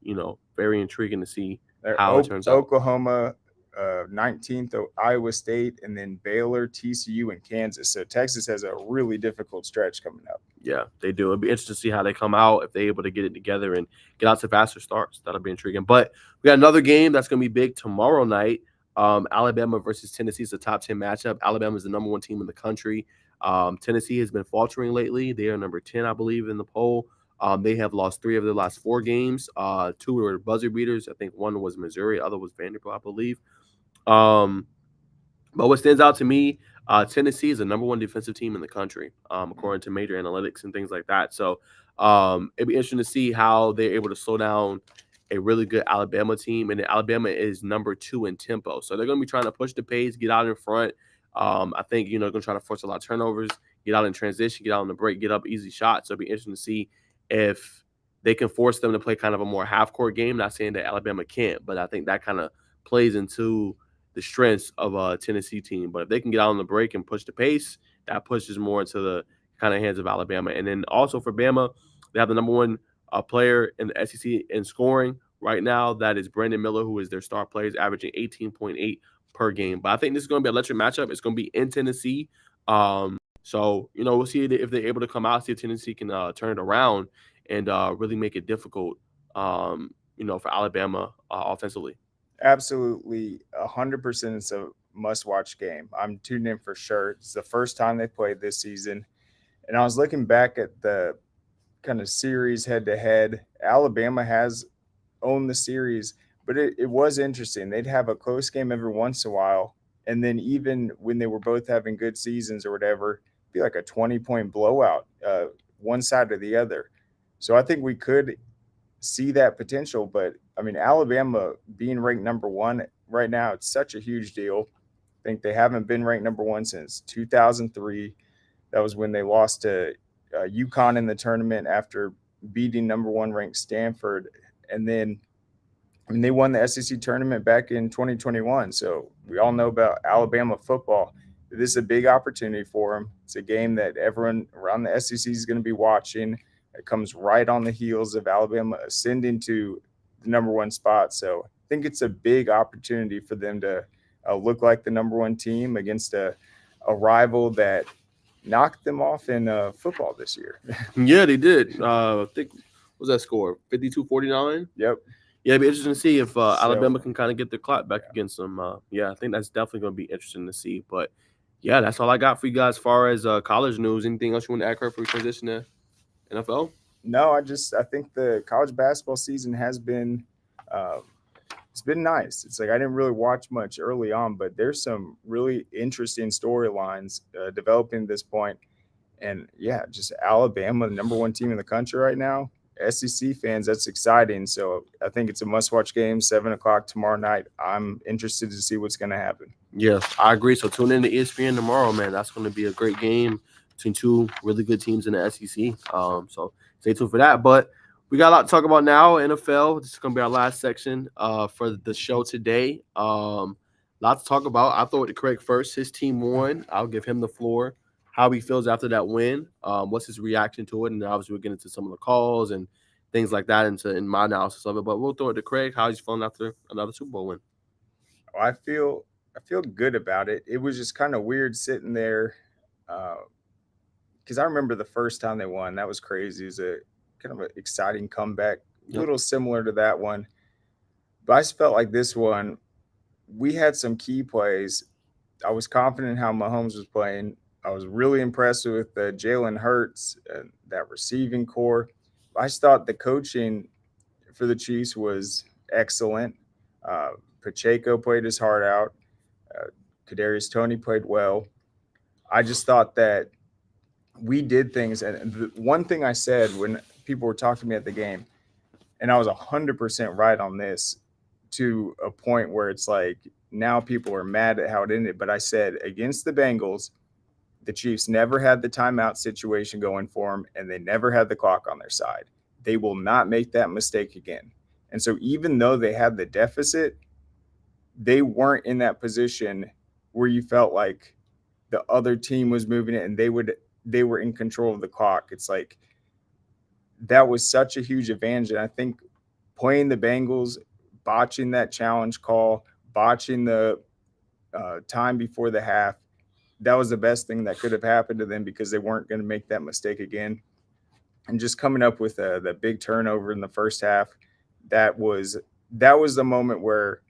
very intriguing to see how it turns out. Oklahoma, 19th, Iowa State, and then Baylor, TCU, and Kansas. So Texas has a really difficult stretch coming up. Yeah, they do. It'll be interesting to see how they come out, if they're able to get it together and get out to faster starts. That'll be intriguing. But we got another game that's going to be big tomorrow night. Alabama versus Tennessee is a top 10 matchup. Alabama is the number 1 team in the country. Tennessee has been faltering lately. They are number 10, I believe, in the poll. They have lost 3 of their last 4 games. 2 were buzzer beaters. I think 1 was Missouri. The other was Vanderbilt, I believe. But what stands out to me, Tennessee is the number 1 defensive team in the country, according to major analytics and things like that. So it'd be interesting to see how they're able to slow down a really good Alabama team. And Alabama is number 2 in tempo. So they're going to be trying to push the pace, get out in front. I think, they're going to try to force a lot of turnovers, get out in transition, get out on the break, get up easy shots. So it'd be interesting to see if they can force them to play kind of a more half-court game. Not saying that Alabama can't, but I think that kind of plays into the strengths of a Tennessee team. But if they can get out on the break and push the pace, that pushes more into the kind of hands of Alabama. And then also for Bama, they have the number 1 player in the SEC in scoring right now. That is Brandon Miller, who is their star player, is averaging 18.8 per game. But I think this is going to be an electric matchup. It's going to be in Tennessee. So, we'll see if they're able to come out, see if Tennessee can turn it around and really make it difficult, for Alabama offensively. Absolutely, 100%. It's a must-watch game. I'm tuned in for sure. It's the first time they played this season. And I was looking back at the kind of series head-to-head. Alabama has owned the series, but it was interesting. They'd have a close game every once in a while, and then even when they were both having good seasons or whatever, it'd be like a 20-point blowout, one side or the other. So I think we could see that potential, but I mean, Alabama being ranked number 1 right now, it's such a huge deal. I think they haven't been ranked number 1 since 2003. That was when they lost to UConn in the tournament after beating number 1 ranked Stanford. And then, I mean, they won the SEC tournament back in 2021. So we all know about Alabama football. This is a big opportunity for them. It's a game that everyone around the SEC is going to be watching. It comes right on the heels of Alabama ascending to the number 1 spot. So I think it's a big opportunity for them to look like the number 1 team against a rival that knocked them off in football this year. Yeah, they did. I think, what was that score? 52-49? Yep. Yeah, it'd be interesting to see if Alabama can kind of get the clock back against them. Yeah, I think that's definitely going to be interesting to see. But, yeah, that's all I got for you guys as far as college news. Anything else you want to add, Craig, before we transition to NFL? No, I think the college basketball season has been it's been nice. It's like I didn't really watch much early on, but there's some really interesting storylines developing at this point. And yeah, just Alabama, the number 1 team in the country right now. SEC fans, that's exciting. So I think it's a must-watch game, 7:00 tomorrow night. I'm interested to see what's going to happen. Yes, I agree. So tune in to ESPN tomorrow, man. That's going to be a great game between 2 really good teams in the SEC. So stay tuned for that. But we got a lot to talk about now. NFL. This is going to be our last section for the show today. Lot to talk about. I'll throw it to Craig first. His team won. I'll give him the floor. How he feels after that win, what's his reaction to it, and obviously we'll get into some of the calls and things like that in my analysis of it. But we'll throw it to Craig. How he's feeling after another Super Bowl win? Oh, I feel good about it. It was just kind of weird sitting there because I remember the first time they won. That was crazy. It was a kind of an exciting comeback, a little similar to that one. But I just felt like this one, we had some key plays. I was confident in how Mahomes was playing. I was really impressed with Jalen Hurts, that receiving core. I just thought the coaching for the Chiefs was excellent. Pacheco played his heart out. Kadarius Toney played well. I just thought that we did things. And the one thing I said when people were talking to me at the game, and I was 100% right on this to a point where it's like now people are mad at how it ended. But I said against the Bengals, the Chiefs never had the timeout situation going for them, and they never had the clock on their side. They will not make that mistake again. And so even though they had the deficit, they weren't in that position where you felt like the other team was moving it and they were in control of the clock. It's like that was such a huge advantage. And I think playing the Bengals, botching that challenge call, botching the time before the half, that was the best thing that could have happened to them because they weren't going to make that mistake again. And just coming up with that big turnover in the first half, that was the moment where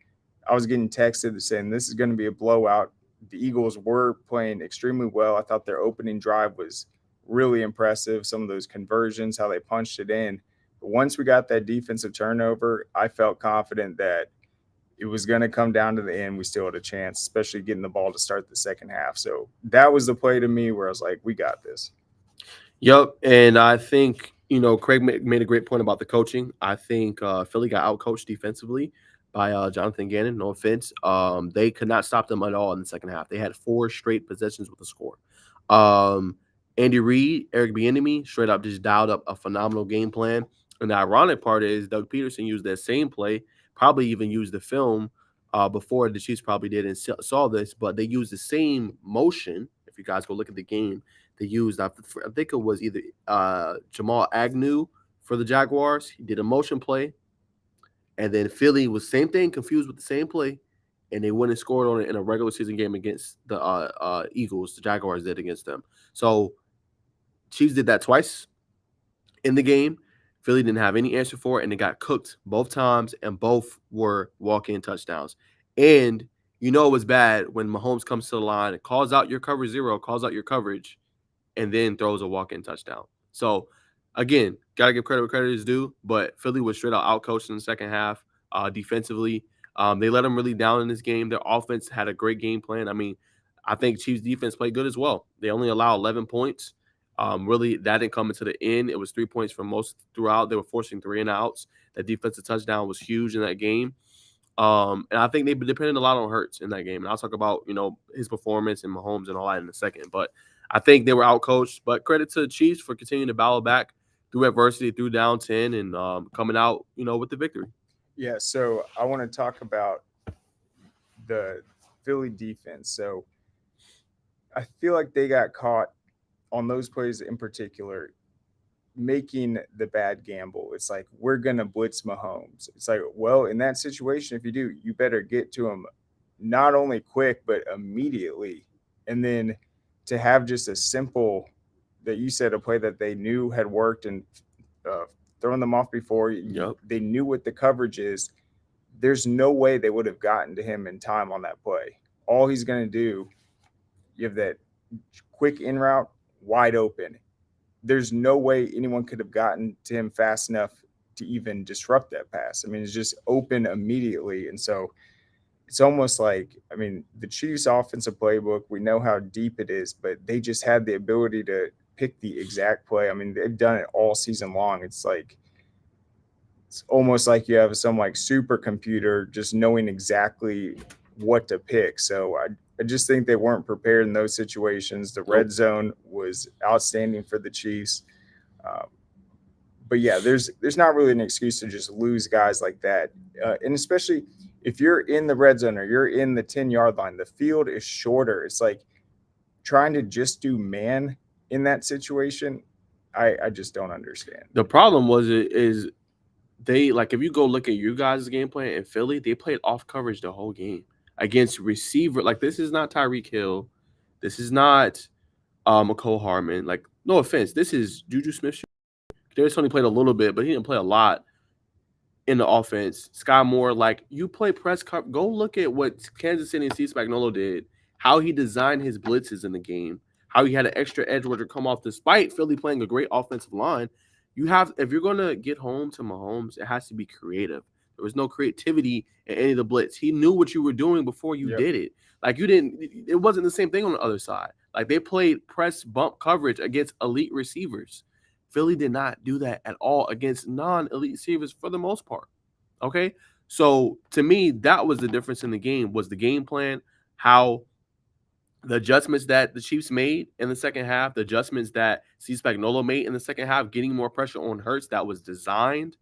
I was getting texted saying this is going to be a blowout. The Eagles were playing extremely well. I thought their opening drive was really impressive. Some of those conversions, how they punched it in. But once we got that defensive turnover, I felt confident that it was going to come down to the end. We still had a chance, especially getting the ball to start the second half. So that was the play to me where I was like, we got this. Yep. And I think, Craig made a great point about the coaching. I think Philly got outcoached defensively by Jonathan Gannon. No offense. They could not stop them at all in the second half. They had 4 straight possessions with a score. Andy Reid, Eric Bieniemy, straight up just dialed up a phenomenal game plan. And the ironic part is Doug Peterson used that same play, probably even used the film before the Chiefs probably did and saw this, but they used the same motion. If you guys go look at the game, they used, I think it was either Jamal Agnew for the Jaguars. He did a motion play. And then Philly was same thing, confused with the same play. And they went and scored on it in a regular season game against the Eagles. The Jaguars did against them. So Chiefs did that twice in the game. Philly didn't have any answer for it, and they got cooked both times, and both were walk-in touchdowns. And it was bad when Mahomes comes to the line and calls out your cover 0, calls out your coverage, and then throws a walk-in touchdown. So, again, got to give credit where credit is due, but Philly was straight out outcoached in the second half defensively. They let them really down in this game. Their offense had a great game plan. I mean, I think Chiefs defense played good as well. They only allow 11 points. Really, that didn't come into the end. It was 3 points for most throughout. They were forcing 3 and outs. That defensive touchdown was huge in that game. And I think they depended a lot on Hurts in that game. And I'll talk about, his performance and Mahomes and all that in a second. But I think they were outcoached. But credit to the Chiefs for continuing to battle back. through adversity, through down 10, and coming out, with the victory. Yeah, so I want to talk about the Philly defense. So I feel like they got caught on those plays in particular, making the bad gamble. It's like, we're going to blitz Mahomes. It's like, well, in that situation, if you do, you better get to him not only quick, but immediately. And then to have just a simple, that you said, a play that they knew had worked and thrown them off before, Yep. they knew what the coverage is. There's no way they would have gotten to him in time on that play. All he's going to do, you have that quick in route wide open. There's no way anyone could have gotten to him fast enough to even disrupt that pass. I mean, it's just open immediately. And so it's almost like, I mean, the Chiefs offensive playbook, we know how deep it is, but they just had the ability to pick the exact play. I mean, they've done it all season long. It's almost like you have some like supercomputer just knowing exactly what to pick. So I just think they weren't prepared in those situations. The red zone was outstanding for the Chiefs. But yeah, there's not really an excuse to just lose guys like that. And especially if you're in the red zone or you're in the 10-yard line, the field is shorter. It's like trying to just do man in that situation. I just don't understand. The problem is they, like, if you go look at you guys' game plan in Philly, they played off coverage the whole game against receiver. Like, this is not Tyreek Hill. This is not McCole Hardman. Like, no offense. This is Juju Smith. Darius only played a little bit, but he didn't play a lot in the offense. Sky Moore, like, you play press cover. Go look at what Kansas City and Steve Spagnuolo did, how he designed his blitzes in the game, how he had an extra edge rusher come off despite Philly playing a great offensive line. If you're going to get home to Mahomes, it has to be creative. There was no creativity in any of the blitz. He knew what you were doing before you did it. Like, it wasn't the same thing on the other side. Like, they played press bump coverage against elite receivers. Philly did not do that at all against non-elite receivers for the most part. Okay? So, to me, that was the difference in the game, was the game plan, how the adjustments that the Chiefs made in the second half, the adjustments that Steve Spagnuolo made in the second half, getting more pressure on Hurts that was designed,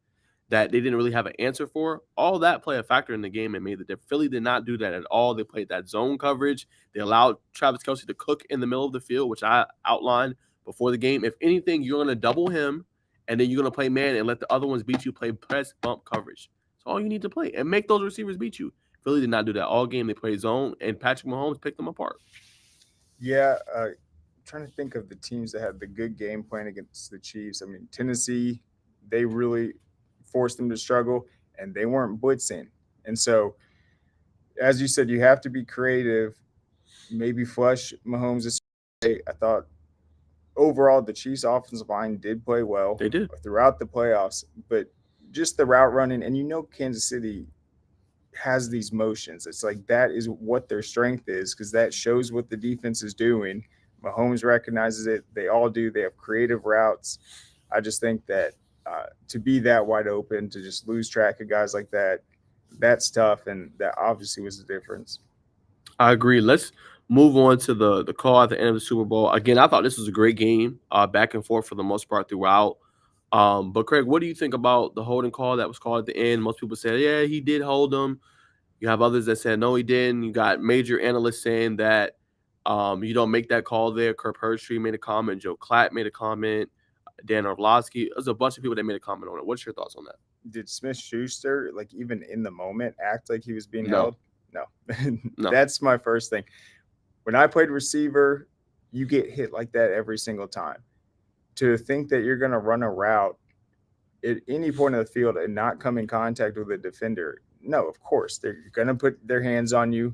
that they didn't really have an answer for, all that played a factor in the game and made the difference. Philly did not do that at all. They played that zone coverage. They allowed Travis Kelce to cook in the middle of the field, which I outlined before the game. If anything, you're going to double him, and then you're going to play man and let the other ones beat you, play press bump coverage. That's all you need to play, and make those receivers beat you. Philly did not do that all game. They played zone, and Patrick Mahomes picked them apart. Yeah, trying to think of the teams that had the good game plan against the Chiefs. I mean, Tennessee, they really forced them to struggle, and they weren't blitzing. And so, as you said, you have to be creative, maybe flush Mahomes. I thought overall the Chiefs' offensive line did play well. They did throughout the playoffs, but just the route running, and Kansas City has these motions. It's like that is what their strength is, because that shows what the defense is doing. Mahomes recognizes it. They all do. They have creative routes. I just think that to be that wide open, to just lose track of guys like that, that's tough, and that obviously was the difference. I agree. Let's move on to the call at the end of the Super Bowl. Again, I thought this was a great game, back and forth for the most part throughout. But Craig, what do you think about the holding call that was called at the end? Most people said, yeah, he did hold him. You have others that said, no, he didn't. You got major analysts saying that you don't make that call there. Kirk Herbstreit made a comment. Joe Klatt made a comment. Dan Orlovsky. There's a bunch of people that made a comment on it. What's your thoughts on that? Did Smith-Schuster, like, even in the moment, act like he was being No. held? No. No. That's my first thing. When I played receiver, you get hit like that every single time. To think that you're going to run a route at any point of the field and not come in contact with a defender, no, of course. They're going to put their hands on you.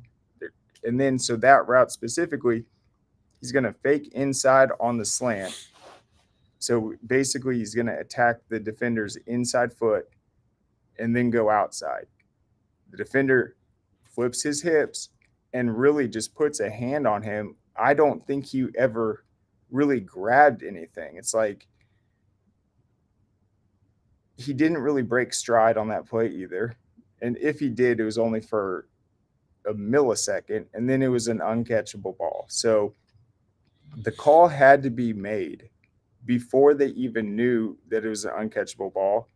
And then, so that route specifically, he's going to fake inside on the slant. So basically, he's going to attack the defender's inside foot and then go outside. The defender flips his hips and really just puts a hand on him. I don't think he ever really grabbed anything. It's like he didn't really break stride on that play either. And if he did, it was only for a millisecond, and then it was an uncatchable ball. So the call had to be made. before they even knew that it was an uncatchable ball.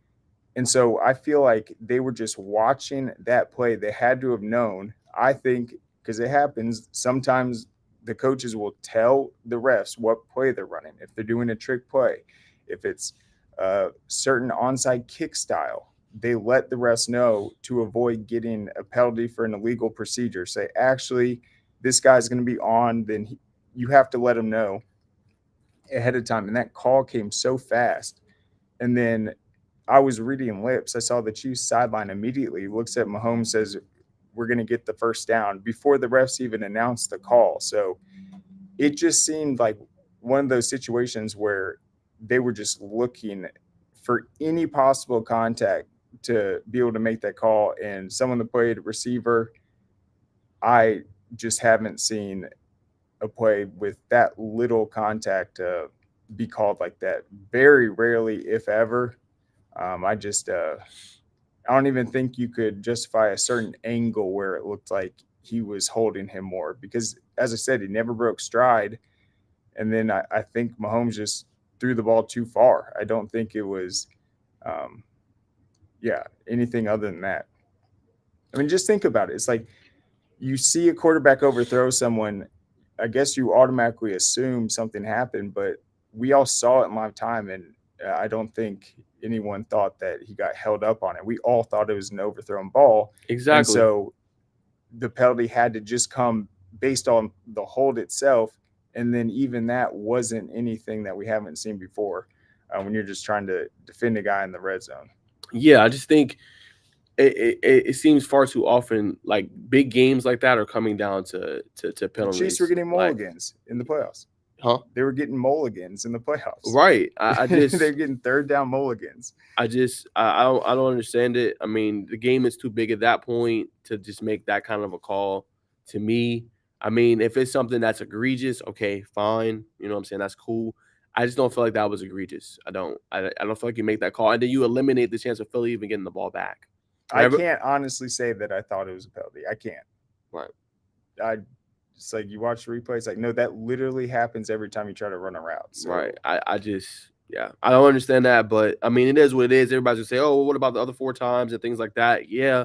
And so I feel like they were just watching that play. They had to have known, I think, because it happens sometimes the coaches will tell the refs what play they're running. If they're doing a trick play, if it's a certain onside kick style, they let the refs know to avoid getting a penalty for an illegal procedure. Say, actually, this guy's going to be on, then you have to let him know ahead of time. And that call came so fast. And then I was reading lips. I saw the Chiefs sideline immediately, looks at Mahomes, says, we're going to get the first down before the refs even announced the call. So it just seemed like one of those situations where they were just looking for any possible contact to be able to make that call. And someone that played receiver, I just haven't seen a play with that little contact be called like that. Very rarely, if ever. I don't even think you could justify a certain angle where it looked like he was holding him more because, as I said, he never broke stride. And then I think Mahomes just threw the ball too far. I don't think it was, anything other than that. I mean, just think about it. It's like you see a quarterback overthrow someone, I guess you automatically assume something happened, but we all saw it in live time, and I don't think anyone thought that he got held up on it. We all thought it was an overthrown ball. Exactly. And so the penalty had to just come based on the hold itself. And then even that wasn't anything that we haven't seen before when you're just trying to defend a guy in the red zone. Yeah, I just think it seems far too often like big games like that are coming down to penalties. The Chiefs were getting mulligans in the playoffs. Huh? They were getting mulligans in the playoffs. Right. I just they're getting third down mulligans. I don't understand it. I mean, the game is too big at that point to just make that kind of a call to me. I mean, if it's something that's egregious, okay, fine. You know what I'm saying? That's cool. I just don't feel like that was egregious. I don't feel like you make that call and then you eliminate the chance of Philly even getting the ball back. I can't honestly say that I thought it was a penalty. I can't. Right. It's like you watch the replay. It's like, no, that literally happens every time you try to run a route. So. Right. I don't understand that, but I mean, it is what it is. Everybody's gonna say, "Oh, well, what about the other 4 times and things like that?" Yeah,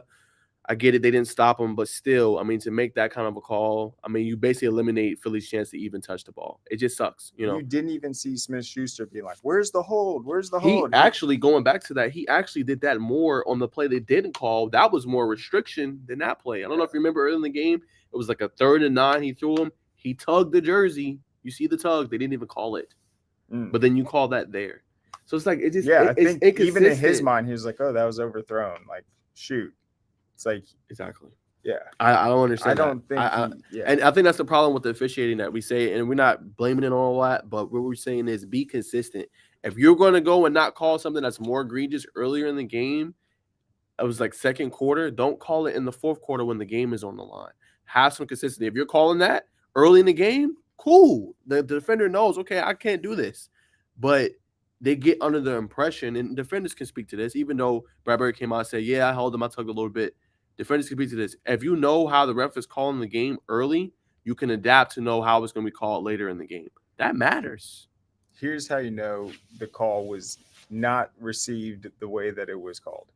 I get it. They didn't stop him, but still, I mean, to make that kind of a call, I mean, you basically eliminate Philly's chance to even touch the ball. It just sucks, you know. You didn't even see Smith-Schuster being like, "Where's the hold? Where's the He hold?" actually, going back to that, he actually did that more on the play they didn't call. That was more restriction than that play. I don't know if you remember early in the game. It was like a 3rd and 9. He threw him. He tugged the jersey. You see the tug. They didn't even call it. But then you call that there. So it's like it just I think even in his mind, he was like, "Oh, that was overthrown." Like, shoot. It's like exactly. Yeah. I don't understand. I don't think and I think that's the problem with the officiating that we say, and we're not blaming it on all that, but what we're saying is be consistent. If you're going to go and not call something that's more egregious earlier in the game, it was like second quarter, don't call it in the fourth quarter when the game is on the line. Have some consistency. If you're calling that early in the game, cool. The defender knows, okay, I can't do this. But they get under the impression, and defenders can speak to this, even though Bradbury came out and said, yeah, I held him, I tugged a little bit. Defenders can speak to this. If you know how the ref is calling the game early, you can adapt to know how it's going to be called later in the game. That matters. Here's how you know the call was not received the way that it was called.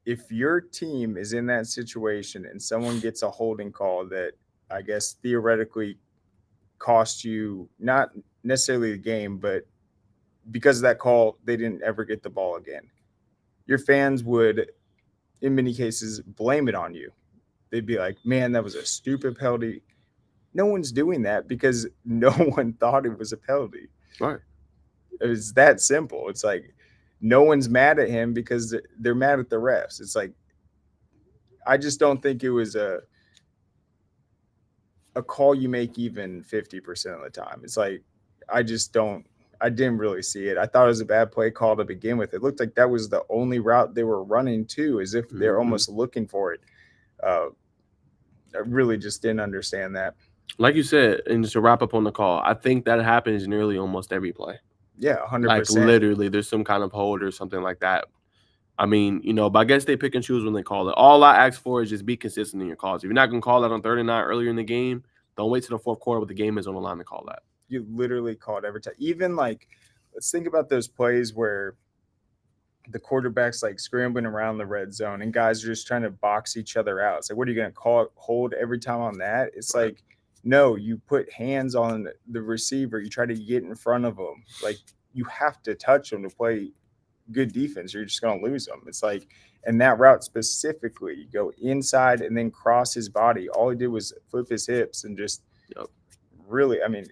If your team is in that situation and someone gets a holding call that I guess theoretically cost you not necessarily the game, but because of that call, they didn't ever get the ball again. Your fans would, in many cases, blame it on you. They'd be like, man, that was a stupid penalty. No one's doing that because no one thought it was a penalty. Right. It was that simple. It's like no one's mad at him because they're mad at the refs. It's like I just don't think it was a call you make even 50% of the time. It's like I didn't really see it. I thought it was a bad play call to begin with. It looked like that was the only route they were running too, as if they're almost looking for it. I really just didn't understand that. Like you said, and just to wrap up on the call, I think that happens nearly almost every play. Yeah, 100%. Like literally, there's some kind of hold or something like that. I mean, but I guess they pick and choose when they call it. All I ask for is just be consistent in your calls. If you're not going to call that on 39 earlier in the game, don't wait till the fourth quarter when the game is on the line to call that. You literally call it every time. Even like, let's think about those plays where the quarterback's like scrambling around the red zone and guys are just trying to box each other out. It's like, what are you going to call hold every time on that? It's Right. like, no, you put hands on the receiver. You try to get in front of them. Like, you have to touch them to play good defense, or you're just going to lose them. It's like, and that route specifically, you go inside and then cross his body. All he did was flip his hips and just Yep. really, I mean,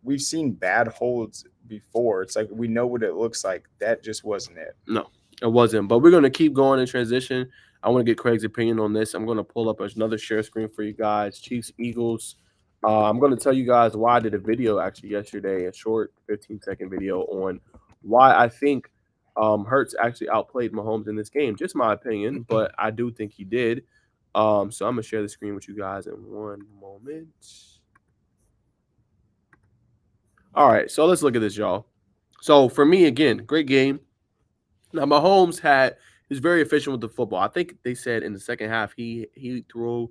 we've seen bad holds before. It's like, we know what it looks like. That just wasn't it. No, it wasn't. But we're going to keep going in transition. I want to get Craig's opinion on this. I'm going to pull up another share screen for you guys. Chiefs, Eagles. I'm going to tell you guys why I did a video actually yesterday, a short 15-second video on why I think Hurts actually outplayed Mahomes in this game. Just my opinion, but I do think he did. So I'm going to share the screen with you guys in one moment. All right, so let's look at this, y'all. So for me, again, great game. Now, Mahomes was very efficient with the football. I think they said in the second half he was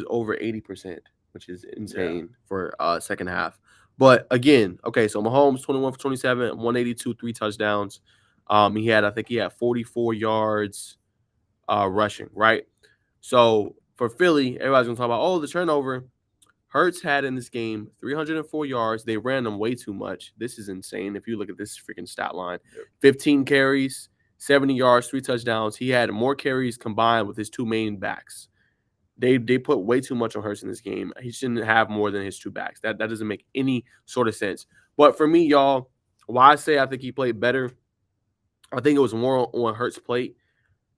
over 80%, which is insane for second half. But again, okay, so Mahomes 21 for 27, 182, 3 touchdowns. He had 44 yards rushing, right? So for Philly, everybody's gonna talk about the turnover. Hurts had in this game 304 yards. They ran them way too much. This is insane. If you look at this freaking stat line, 15 carries, 70 yards, 3 touchdowns. He had more carries combined with his two main backs. They put way too much on Hurts in this game. He shouldn't have more than his two backs. That doesn't make any sort of sense. But for me, y'all, why I say I think he played better, I think it was more on Hurts' plate.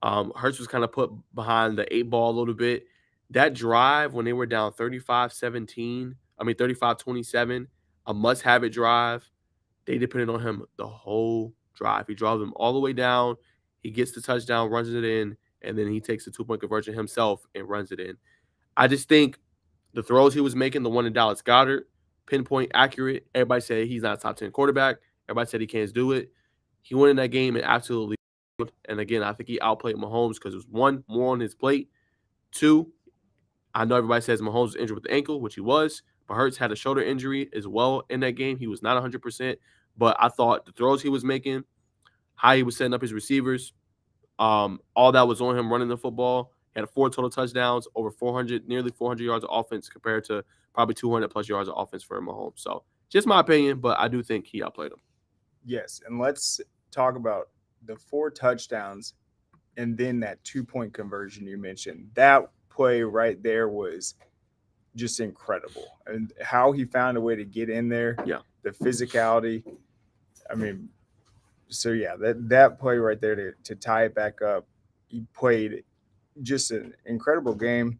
Hurts was kind of put behind the 8 ball a little bit. That drive when they were down 35-27, a must-have-it drive, they depended on him the whole drive. He drives them all the way down. He gets the touchdown, runs it in, and then he takes the 2-point conversion himself and runs it in. I just think the throws he was making, the one to Dallas Goedert, pinpoint accurate. Everybody said he's not a top 10 quarterback. Everybody said he can't do it. He went in that game and absolutely. And again, I think he outplayed Mahomes because it was 1, more on his plate. 2, I know everybody says Mahomes was injured with the ankle, which he was, but Hurts had a shoulder injury as well in that game. He was not 100%, but I thought the throws he was making, how he was setting up his receivers, all that was on him running the football. He had 4 total touchdowns, nearly 400 yards of offense compared to probably 200-plus yards of offense for Mahomes. So just my opinion, but I do think he outplayed him. Yes, and let's talk about the 4 touchdowns and then that 2-point conversion you mentioned. That play right there was just incredible. And how he found a way to get in there, the physicality. I mean, so yeah, that play right there to tie it back up, he played just an incredible game.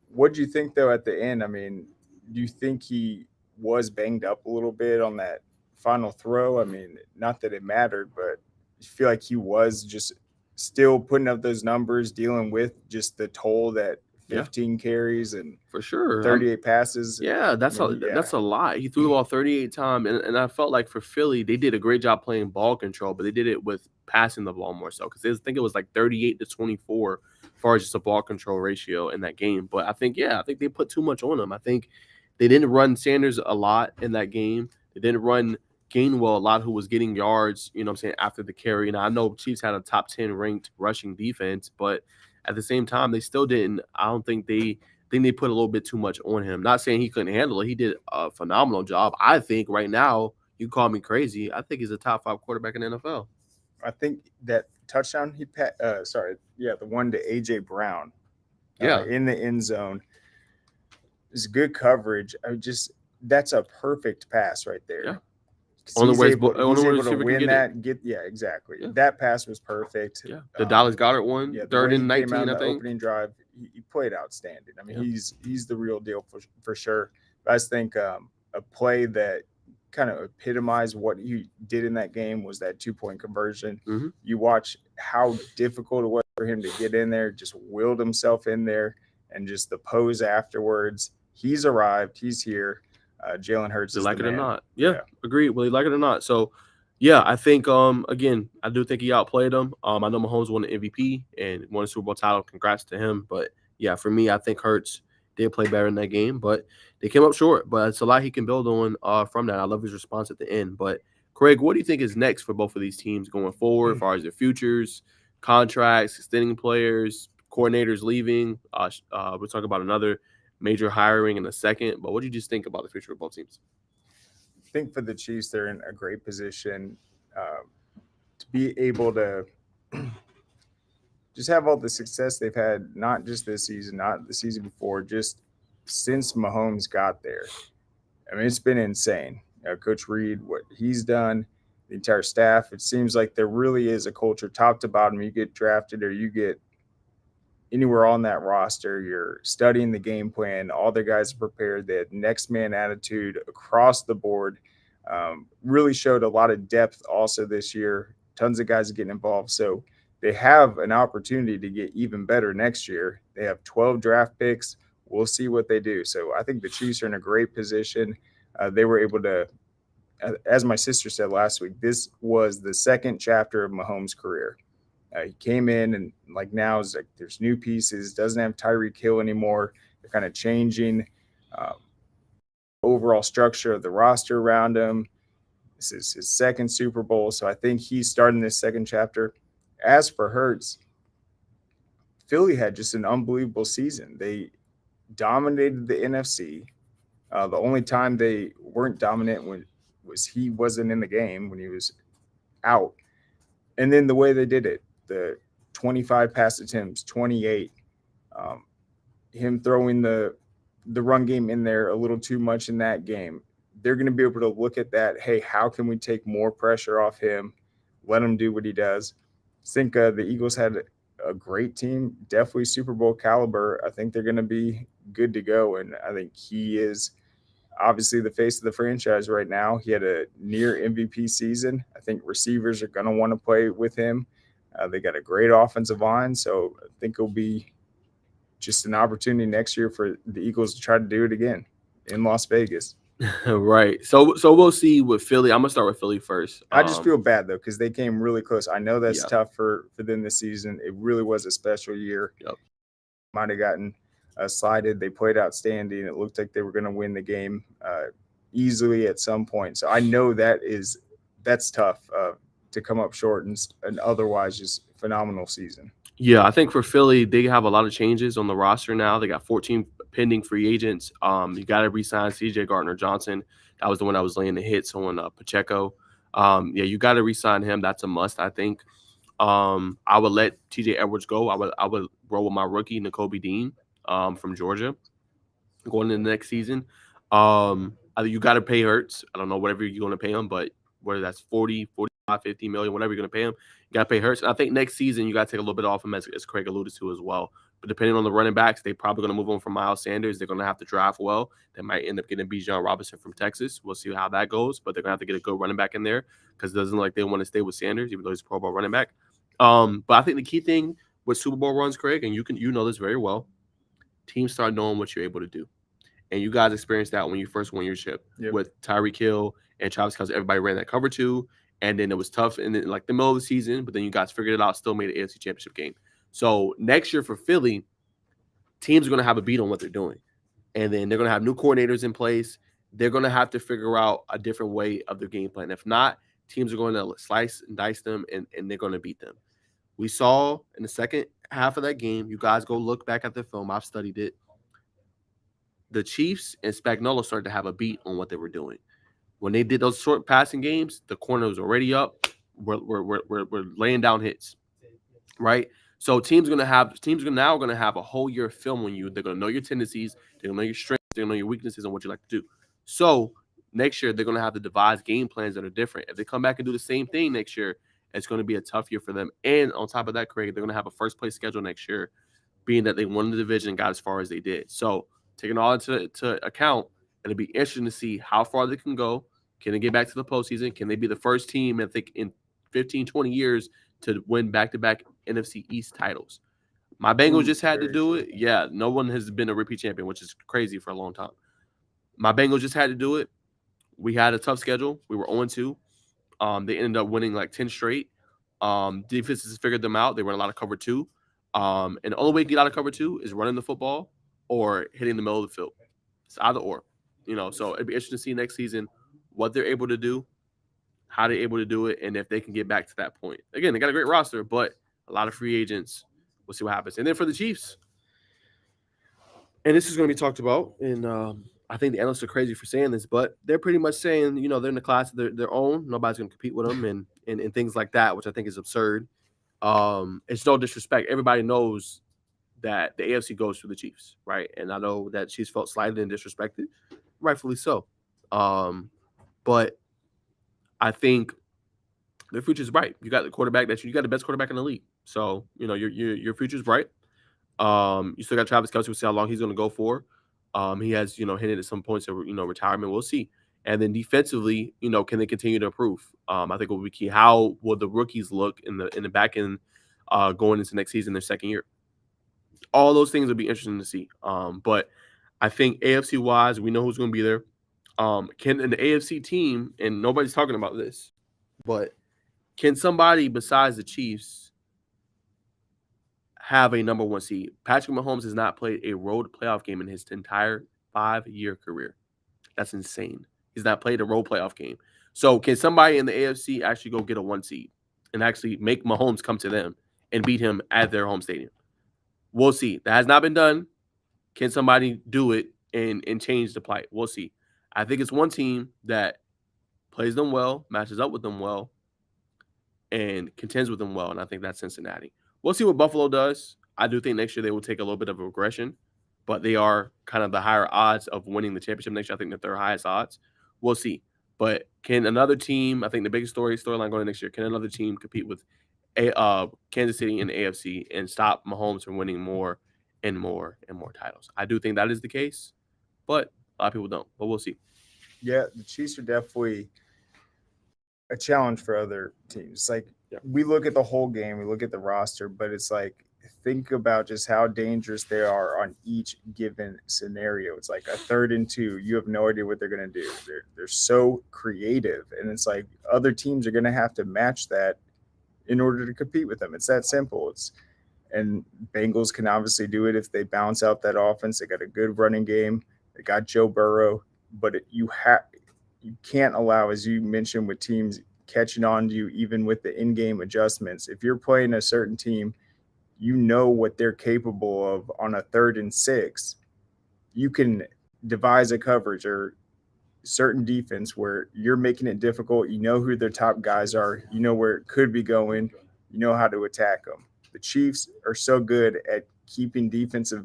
What do you think, though, at the end? I mean, do you think he was banged up a little bit on that final throw? I mean, not that it mattered, but I feel like he was just still putting up those numbers, dealing with just the toll that 15 carries and for sure 38 passes. Yeah, that's a lot. He threw the ball 38 times, and I felt like for Philly, they did a great job playing ball control, but they did it with passing the ball more so because I think it was like 38-24 as far as just a ball control ratio in that game. But I think they put too much on him. I think they didn't run Sanders a lot in that game. They didn't run Gainwell a lot, who was getting yards, after the carry. And I know Chiefs had a top 10 ranked rushing defense, but at the same time, they still didn't. I don't think they put a little bit too much on him. Not saying he couldn't handle it. He did a phenomenal job. I think right now, you call me crazy, I think he's a top 5 quarterback in the NFL. I think that touchdown the one to A.J. Brown in the end zone is good coverage. That's a perfect pass right there. Yeah. He's able to win that. Exactly. Yeah. That pass was perfect. Yeah. The Dallas Goedert one, 3rd and 19, I think. Opening drive, he played outstanding. I mean, he's the real deal for sure. But I just think a play that kind of epitomized what he did in that game was that 2-point conversion. Mm-hmm. You watch how difficult it was for him to get in there, just willed himself in there, and just the pose afterwards. He's arrived. He's here. Jalen Hurts is like the it man. or not. Yeah, agreed. Whether you like it or not. So, I think, again, I do think he outplayed him. I know Mahomes won the MVP and won a Super Bowl title. Congrats to him. But, for me, I think Hurts, They play better in that game, but they came up short. But it's a lot he can build on from that. I love his response at the end. But Craig, what do you think is next for both of these teams going forward, as far as their futures, contracts, extending players, coordinators leaving? We'll talk about another major hiring in a second. But what do you just think about the future of both teams? I think for the Chiefs, they're in a great position to be able to just have all the success they've had, not just this season, not the season before, just since Mahomes got there. I mean, it's been insane. Coach Reed, what he's done, the entire staff, it seems like there really is a culture top to bottom. You get drafted or you get anywhere on that roster, you're studying the game plan. All the guys are prepared. They had next man attitude across the board. Really showed a lot of depth also this year. Tons of guys getting involved. So they have an opportunity to get even better next year. They have 12 draft picks. We'll see what they do. So I think the Chiefs are in a great position. They were able to, as my sister said last week, this was the second chapter of Mahomes' career. He came in and like now is like there's new pieces. Doesn't have Tyreek Hill anymore. They're kind of changing overall structure of the roster around him. This is his second Super Bowl, so I think he's starting this second chapter. As for Hurts, Philly had just an unbelievable season. They dominated the NFC. The only time they weren't dominant was he wasn't in the game when he was out. And then the way they did it, the 25 pass attempts, 28, him throwing the run game in there a little too much in that game. They're going to be able to look at that. Hey, how can we take more pressure off him? Let him do what he does. I think the Eagles had a great team, definitely Super Bowl caliber. I think they're going to be good to go. And I think he is obviously the face of the franchise right now. He had a near MVP season. I think receivers are going to want to play with him. They got a great offensive line. So I think it'll be just an opportunity next year for the Eagles to try to do it again in Las Vegas. Right. So we'll see with Philly. I'm gonna start with Philly first. I just feel bad though because they came really close. I know that's Yeah. tough for them this season. It really was a special year. Yep. Might have gotten slided. They played outstanding. It looked like they were going to win the game easily at some point. So I know that's tough to come up short and otherwise just phenomenal season. Yeah, I think for Philly, they have a lot of changes on the roster now. They got 14 pending free agents. You got to re-sign C.J. Gardner-Johnson. That was the one that was laying the hits on Pacheco. Yeah, you got to re-sign him. That's a must, I think. I would let T.J. Edwards go. I would roll with my rookie, Nakobe Dean from Georgia, going into the next season. You got to pay Hurts. I don't know whatever you're going to pay him, but whether that's 40, 45, 50 million, whatever you're going to pay him, you got to pay Hurts. And I think next season you got to take a little bit off him, as Craig alluded to as well. But depending on the running backs, they're probably going to move on from Miles Sanders. They're going to have to draft well. They might end up getting Bijan Robinson from Texas. We'll see how that goes. But they're going to have to get a good running back in there because it doesn't look like they want to stay with Sanders, even though he's a Pro Bowl running back. But I think the key thing with Super Bowl runs, Craig, and you know this very well, teams start knowing what you're able to do. And you guys experienced that when you first won your chip with Tyreek Hill and Travis Kelce. Everybody ran that cover two, and then it was tough in like the middle of the season, but then you guys figured it out, still made an AFC Championship game. So next year for Philly, teams are going to have a beat on what they're doing. And then they're going to have new coordinators in place. They're going to have to figure out a different way of their game plan. If not, teams are going to slice and dice them, and they're going to beat them. We saw in the second half of that game, you guys go look back at the film. I've studied it. The Chiefs and Spagnuolo started to have a beat on what they were doing. When they did those short passing games, the corner was already up. We're laying down hits, right? So teams are now going to have a whole year of film on you. They're going to know your tendencies. They're going to know your strengths. They're going to know your weaknesses and what you like to do. So next year, they're going to have to devise game plans that are different. If they come back and do the same thing next year, it's going to be a tough year for them. And on top of that, Craig, they're going to have a first-place schedule next year, being that they won the division and got as far as they did. So taking all into account, it'll be interesting to see how far they can go. Can they get back to the postseason? Can they be the first team, I think, in 15, 20 years to win back-to-back NFC East titles? My Bengals just had to do it. Yeah, no one has been a repeat champion, which is crazy for a long time. My Bengals just had to do it. We had a tough schedule. We were 0-2. They ended up winning like 10 straight. Defenses figured them out. They run a lot of cover two. And the only way to get out of cover two is running the football or hitting the middle of the field. It's either or. So it'd be interesting to see next season what they're able to do, how they're able to do it, and if they can get back to that point. Again, they got a great roster, but a lot of free agents. We'll see what happens. And then for the Chiefs, and this is going to be talked about, and I think the analysts are crazy for saying this, but they're pretty much saying, they're in the class of their own. Nobody's going to compete with them and things like that, which I think is absurd. It's no disrespect. Everybody knows that the AFC goes through the Chiefs, right? And I know that Chiefs felt slighted and disrespected, rightfully so. But I think their future is bright. You got the quarterback you got the best quarterback in the league. So, your future is bright. You still got Travis Kelce. We'll see how long he's going to go for. He has, hinted at some points of, retirement. We'll see. And then defensively, can they continue to improve? I think it will be key. How will the rookies look in the back end going into next season, their second year? All those things will be interesting to see. But I think AFC wise, we know who's going to be there. Can an AFC team, and nobody's talking about this, but can somebody besides the Chiefs have a number one seed? Patrick Mahomes has not played a road playoff game in his entire 5-year career. That's insane. He's not played a road playoff game. So can somebody in the AFC actually go get a 1 seed and actually make Mahomes come to them and beat him at their home stadium? We'll see. That has not been done. Can somebody do it and change the plight? We'll see. I think it's one team that plays them well, matches up with them well, and contends with them well, and I think that's Cincinnati. We'll see what Buffalo does. I do think next year they will take a little bit of a regression, but they are kind of the higher odds of winning the championship next year. I think that they're highest odds. We'll see. But can another team, I think the biggest storyline going next year, can another team compete with Kansas City in the AFC and stop Mahomes from winning more and more and more titles? I do think that is the case, but a lot of people don't. But we'll see. Yeah, the Chiefs are definitely a challenge for other teams. Like, we look at the whole game, we look at the roster, but it's like, think about just how dangerous they are on each given scenario. It's like a 3rd and 2. You have no idea what they're going to do. They're so creative, and it's like other teams are going to have to match that in order to compete with them. It's that simple. And Bengals can obviously do it if they bounce out that offense. They got a good running game. They got Joe Burrow, but you can't allow, as you mentioned, with teams catching on to you, even with the in-game adjustments. If you're playing a certain team, you know what they're capable of on a 3rd and 6. You can devise a coverage or certain defense where you're making it difficult. You know who their top guys are. You know where it could be going. You know how to attack them. The Chiefs are so good at keeping defenses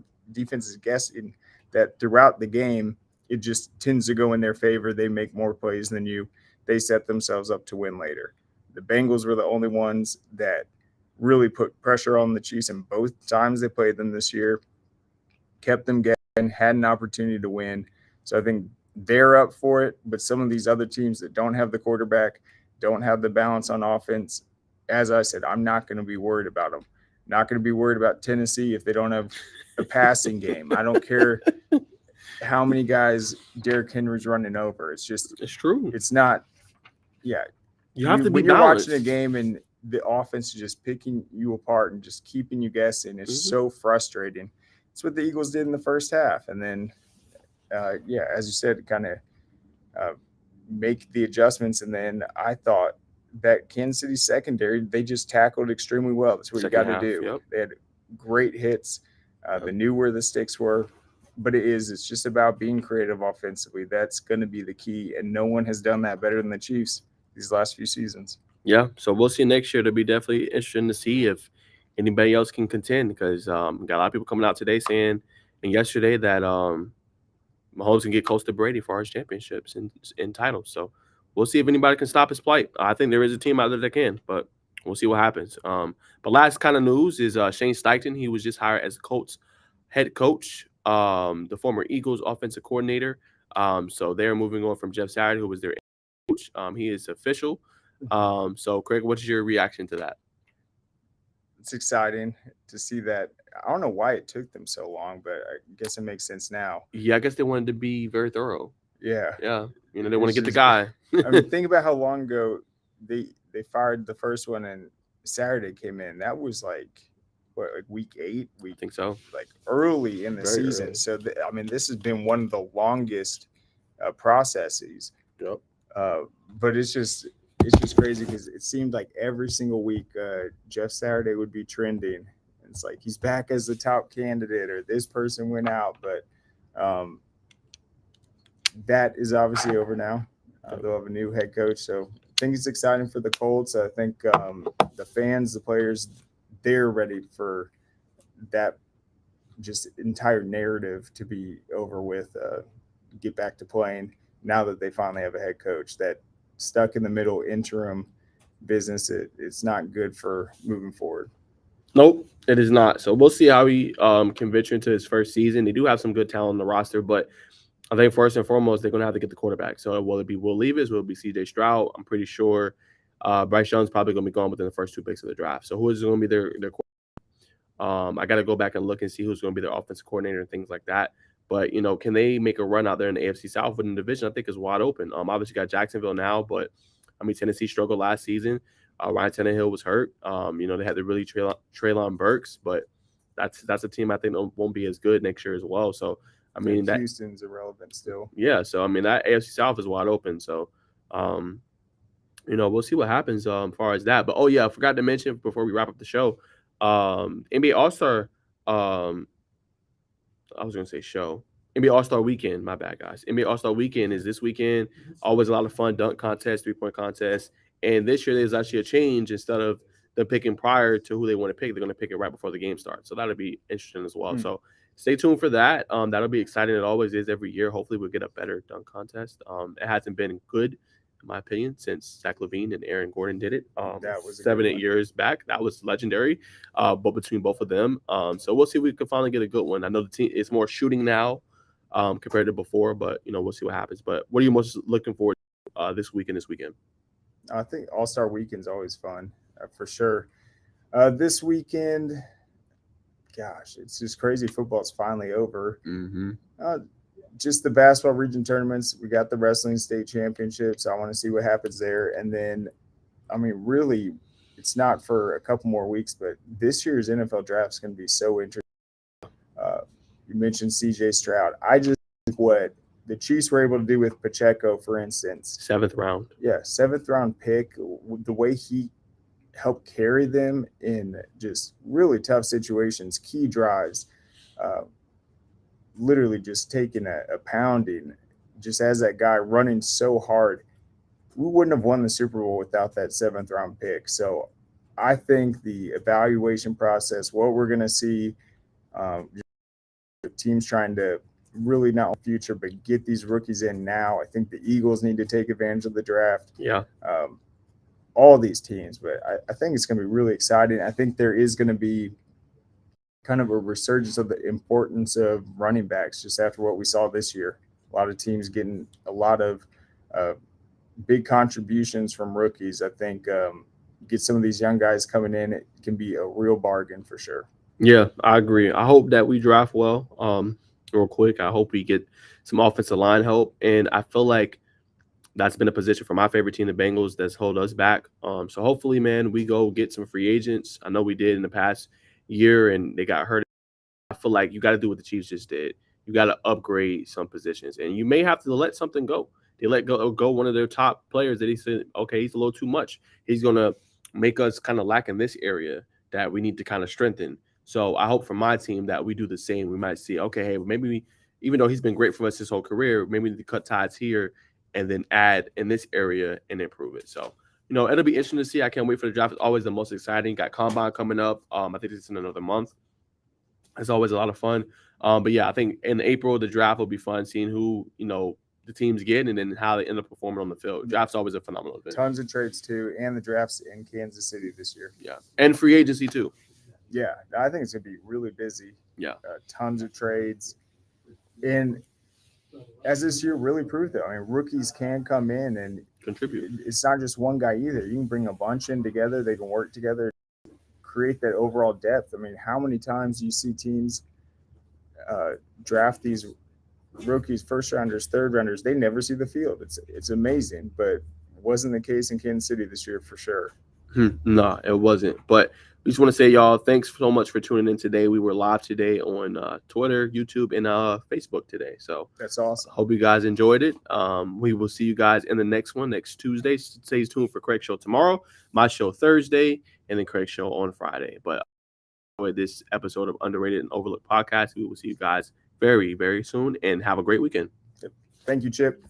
guessing that throughout the game, it just tends to go in their favor. They make more plays than you. They set themselves up to win later. The Bengals were the only ones that really put pressure on the Chiefs, and both times they played them this year, kept them guessing, had an opportunity to win. So I think they're up for it, but some of these other teams that don't have the quarterback, don't have the balance on offense, as I said, I'm not going to be worried about them. Not going to be worried about Tennessee if they don't have a passing game. I don't care how many guys Derrick Henry's running over. It's true. It's not. Yeah, you have to be when you're balanced. watching a game and the offense is just picking you apart and just keeping you guessing. It's so frustrating. It's what the Eagles did in the first half, and then as you said, kind of make the adjustments. And then I thought that Kansas City secondary, they just tackled extremely well. That's what you got to do. Yep. They had great hits. They knew where the sticks were. But it's just about being creative offensively. That's going to be the key. And no one has done that better than the Chiefs these last few seasons. Yeah, so we'll see next year. It'll be definitely interesting to see if anybody else can contend, because we got a lot of people coming out today saying and yesterday that Mahomes can get close to Brady for his championships and titles. So we'll see if anybody can stop his plight. I think there is a team out there that can, but we'll see what happens. But last kind of news is Shane Steichen. He was just hired as the Colts head coach, the former Eagles offensive coordinator. So they're moving on from Jeff Saturday, who was their coach. He is official. So Craig, what's your reaction to that? It's exciting to see that. I don't know why it took them so long, but I guess it makes sense now. Yeah, I guess they wanted to be very thorough. Yeah. They want to get the guy. I mean, think about how long ago they fired the first one and Saturday came in. That was like like week 8, I think so. like early in the Very season. early. So I mean, this has been one of the longest processes. Yep. But it's just crazy because it seemed like every single week Jeff Saturday would be trending. It's like he's back as the top candidate, or this person went out, but that is obviously over now. They'll have a new head coach, so I think it's exciting for the Colts. I think the fans, the players, they're ready for that just entire narrative to be over with, get back to playing now that they finally have a head coach. That stuck in the middle interim business, it's not good for moving forward. Nope, it is not. So we'll see how he can venture into his first season. They do have some good talent on the roster, but I think first and foremost, they're going to have to get the quarterback. So will it be Will Levis? Will it be C.J. Stroud? I'm pretty sure Bryce Young's probably going to be gone within the first 2 picks of the draft. So who is going to be their quarterback? I got to go back and look and see who's going to be their offensive coordinator and things like that. But, can they make a run out there in the AFC South within the division? I think is wide open. Obviously, got Jacksonville now, but, Tennessee struggled last season. Ryan Tannehill was hurt. They had to really Treylon Burks, but that's a team I think won't be as good next year as well. So, that Houston's irrelevant still. Yeah, so that AFC South is wide open. So, we'll see what happens as far as that. But I forgot to mention before we wrap up the show, NBA All-Star. I was gonna say show. NBA All-Star Weekend. My bad, guys. NBA All-Star Weekend is this weekend. Always a lot of fun. Dunk contest, 3-point contest. And this year there's actually a change. Instead of them picking prior to who they want to pick, they're going to pick it right before the game starts. So that'll be interesting as well. So stay tuned for that. That'll be exciting. It always is every year. Hopefully we'll get a better dunk contest. It hasn't been good, in my opinion, since Zach LaVine and Aaron Gordon did it. That was 7-8 years back. That was legendary. But between both of them, so we'll see if we can finally get a good one. I know the team is more shooting now compared to before, but we'll see what happens. But what are you most looking forward to this weekend? I think All-Star Weekend's always fun, for sure. This weekend, gosh, it's just crazy. Football's finally over. Mm-hmm. Just the basketball region tournaments. We got the wrestling state championships. I want to see what happens there. And then, really, it's not for a couple more weeks, but this year's NFL draft is going to be so interesting. You mentioned C.J. Stroud. I just think what the Chiefs were able to do with Pacheco, for instance. 7th round. Yeah, 7th round pick. The way he helped carry them in just really tough situations, key drives, literally just taking a pounding, just as that guy running so hard. We wouldn't have won the Super Bowl without that 7th round pick. So I think the evaluation process, what we're going to see, teams trying to really not future, but get these rookies in now. I think the Eagles need to take advantage of the draft. Yeah. All these teams, but I think it's going to be really exciting. I think there is going to be kind of a resurgence of the importance of running backs just after what we saw this year. A lot of teams getting a lot of big contributions from rookies. I think get some of these young guys coming in, it can be a real bargain for sure. Yeah, I agree. I hope that we draft well. Real quick, I hope we get some offensive line help, and I feel like that's been a position for my favorite team, the Bengals, that's hold us back. So hopefully, man, we go get some free agents. I know we did in the past year, and they got hurt. I feel like you got to do what the Chiefs just did. You got to upgrade some positions, and you may have to let something go. They let go one of their top players that he said, okay, he's a little too much. He's going to make us kind of lack in this area that we need to kind of strengthen. So I hope for my team that we do the same. We might see, okay, hey, maybe even though he's been great for us his whole career, maybe we need to cut ties here and then add in this area and improve it. So, it'll be interesting to see. I can't wait for the draft. It's always the most exciting. Got Combine coming up. I think it's in another month. It's always a lot of fun. But yeah, I think in April, the draft will be fun, seeing who, the teams get and then how they end up performing on the field. Draft's always a phenomenal event. Tons of trades too, and the draft's in Kansas City this year. Yeah, and free agency too. Yeah, I think it's going to be really busy. Yeah. Tons of trades. And as this year really proved, though, rookies can come in and contribute. It's not just one guy either. You can bring a bunch in together. They can work together, create that overall depth. How many times do you see teams draft these rookies, first rounders, third rounders? They never see the field. It's amazing, but it wasn't the case in Kansas City this year for sure. No, it wasn't. But We just want to say, y'all, thanks so much for tuning in today. We were live today on Twitter, YouTube, and Facebook today. So That's awesome. hope you guys enjoyed it. We will see you guys in the next one next Tuesday. Stay tuned for Craig's show tomorrow, my show Thursday, and then Craig's show on Friday. But with this episode of Underrated and Overlooked Podcast, we will see you guys very, very soon, and have a great weekend. Thank you, Chip.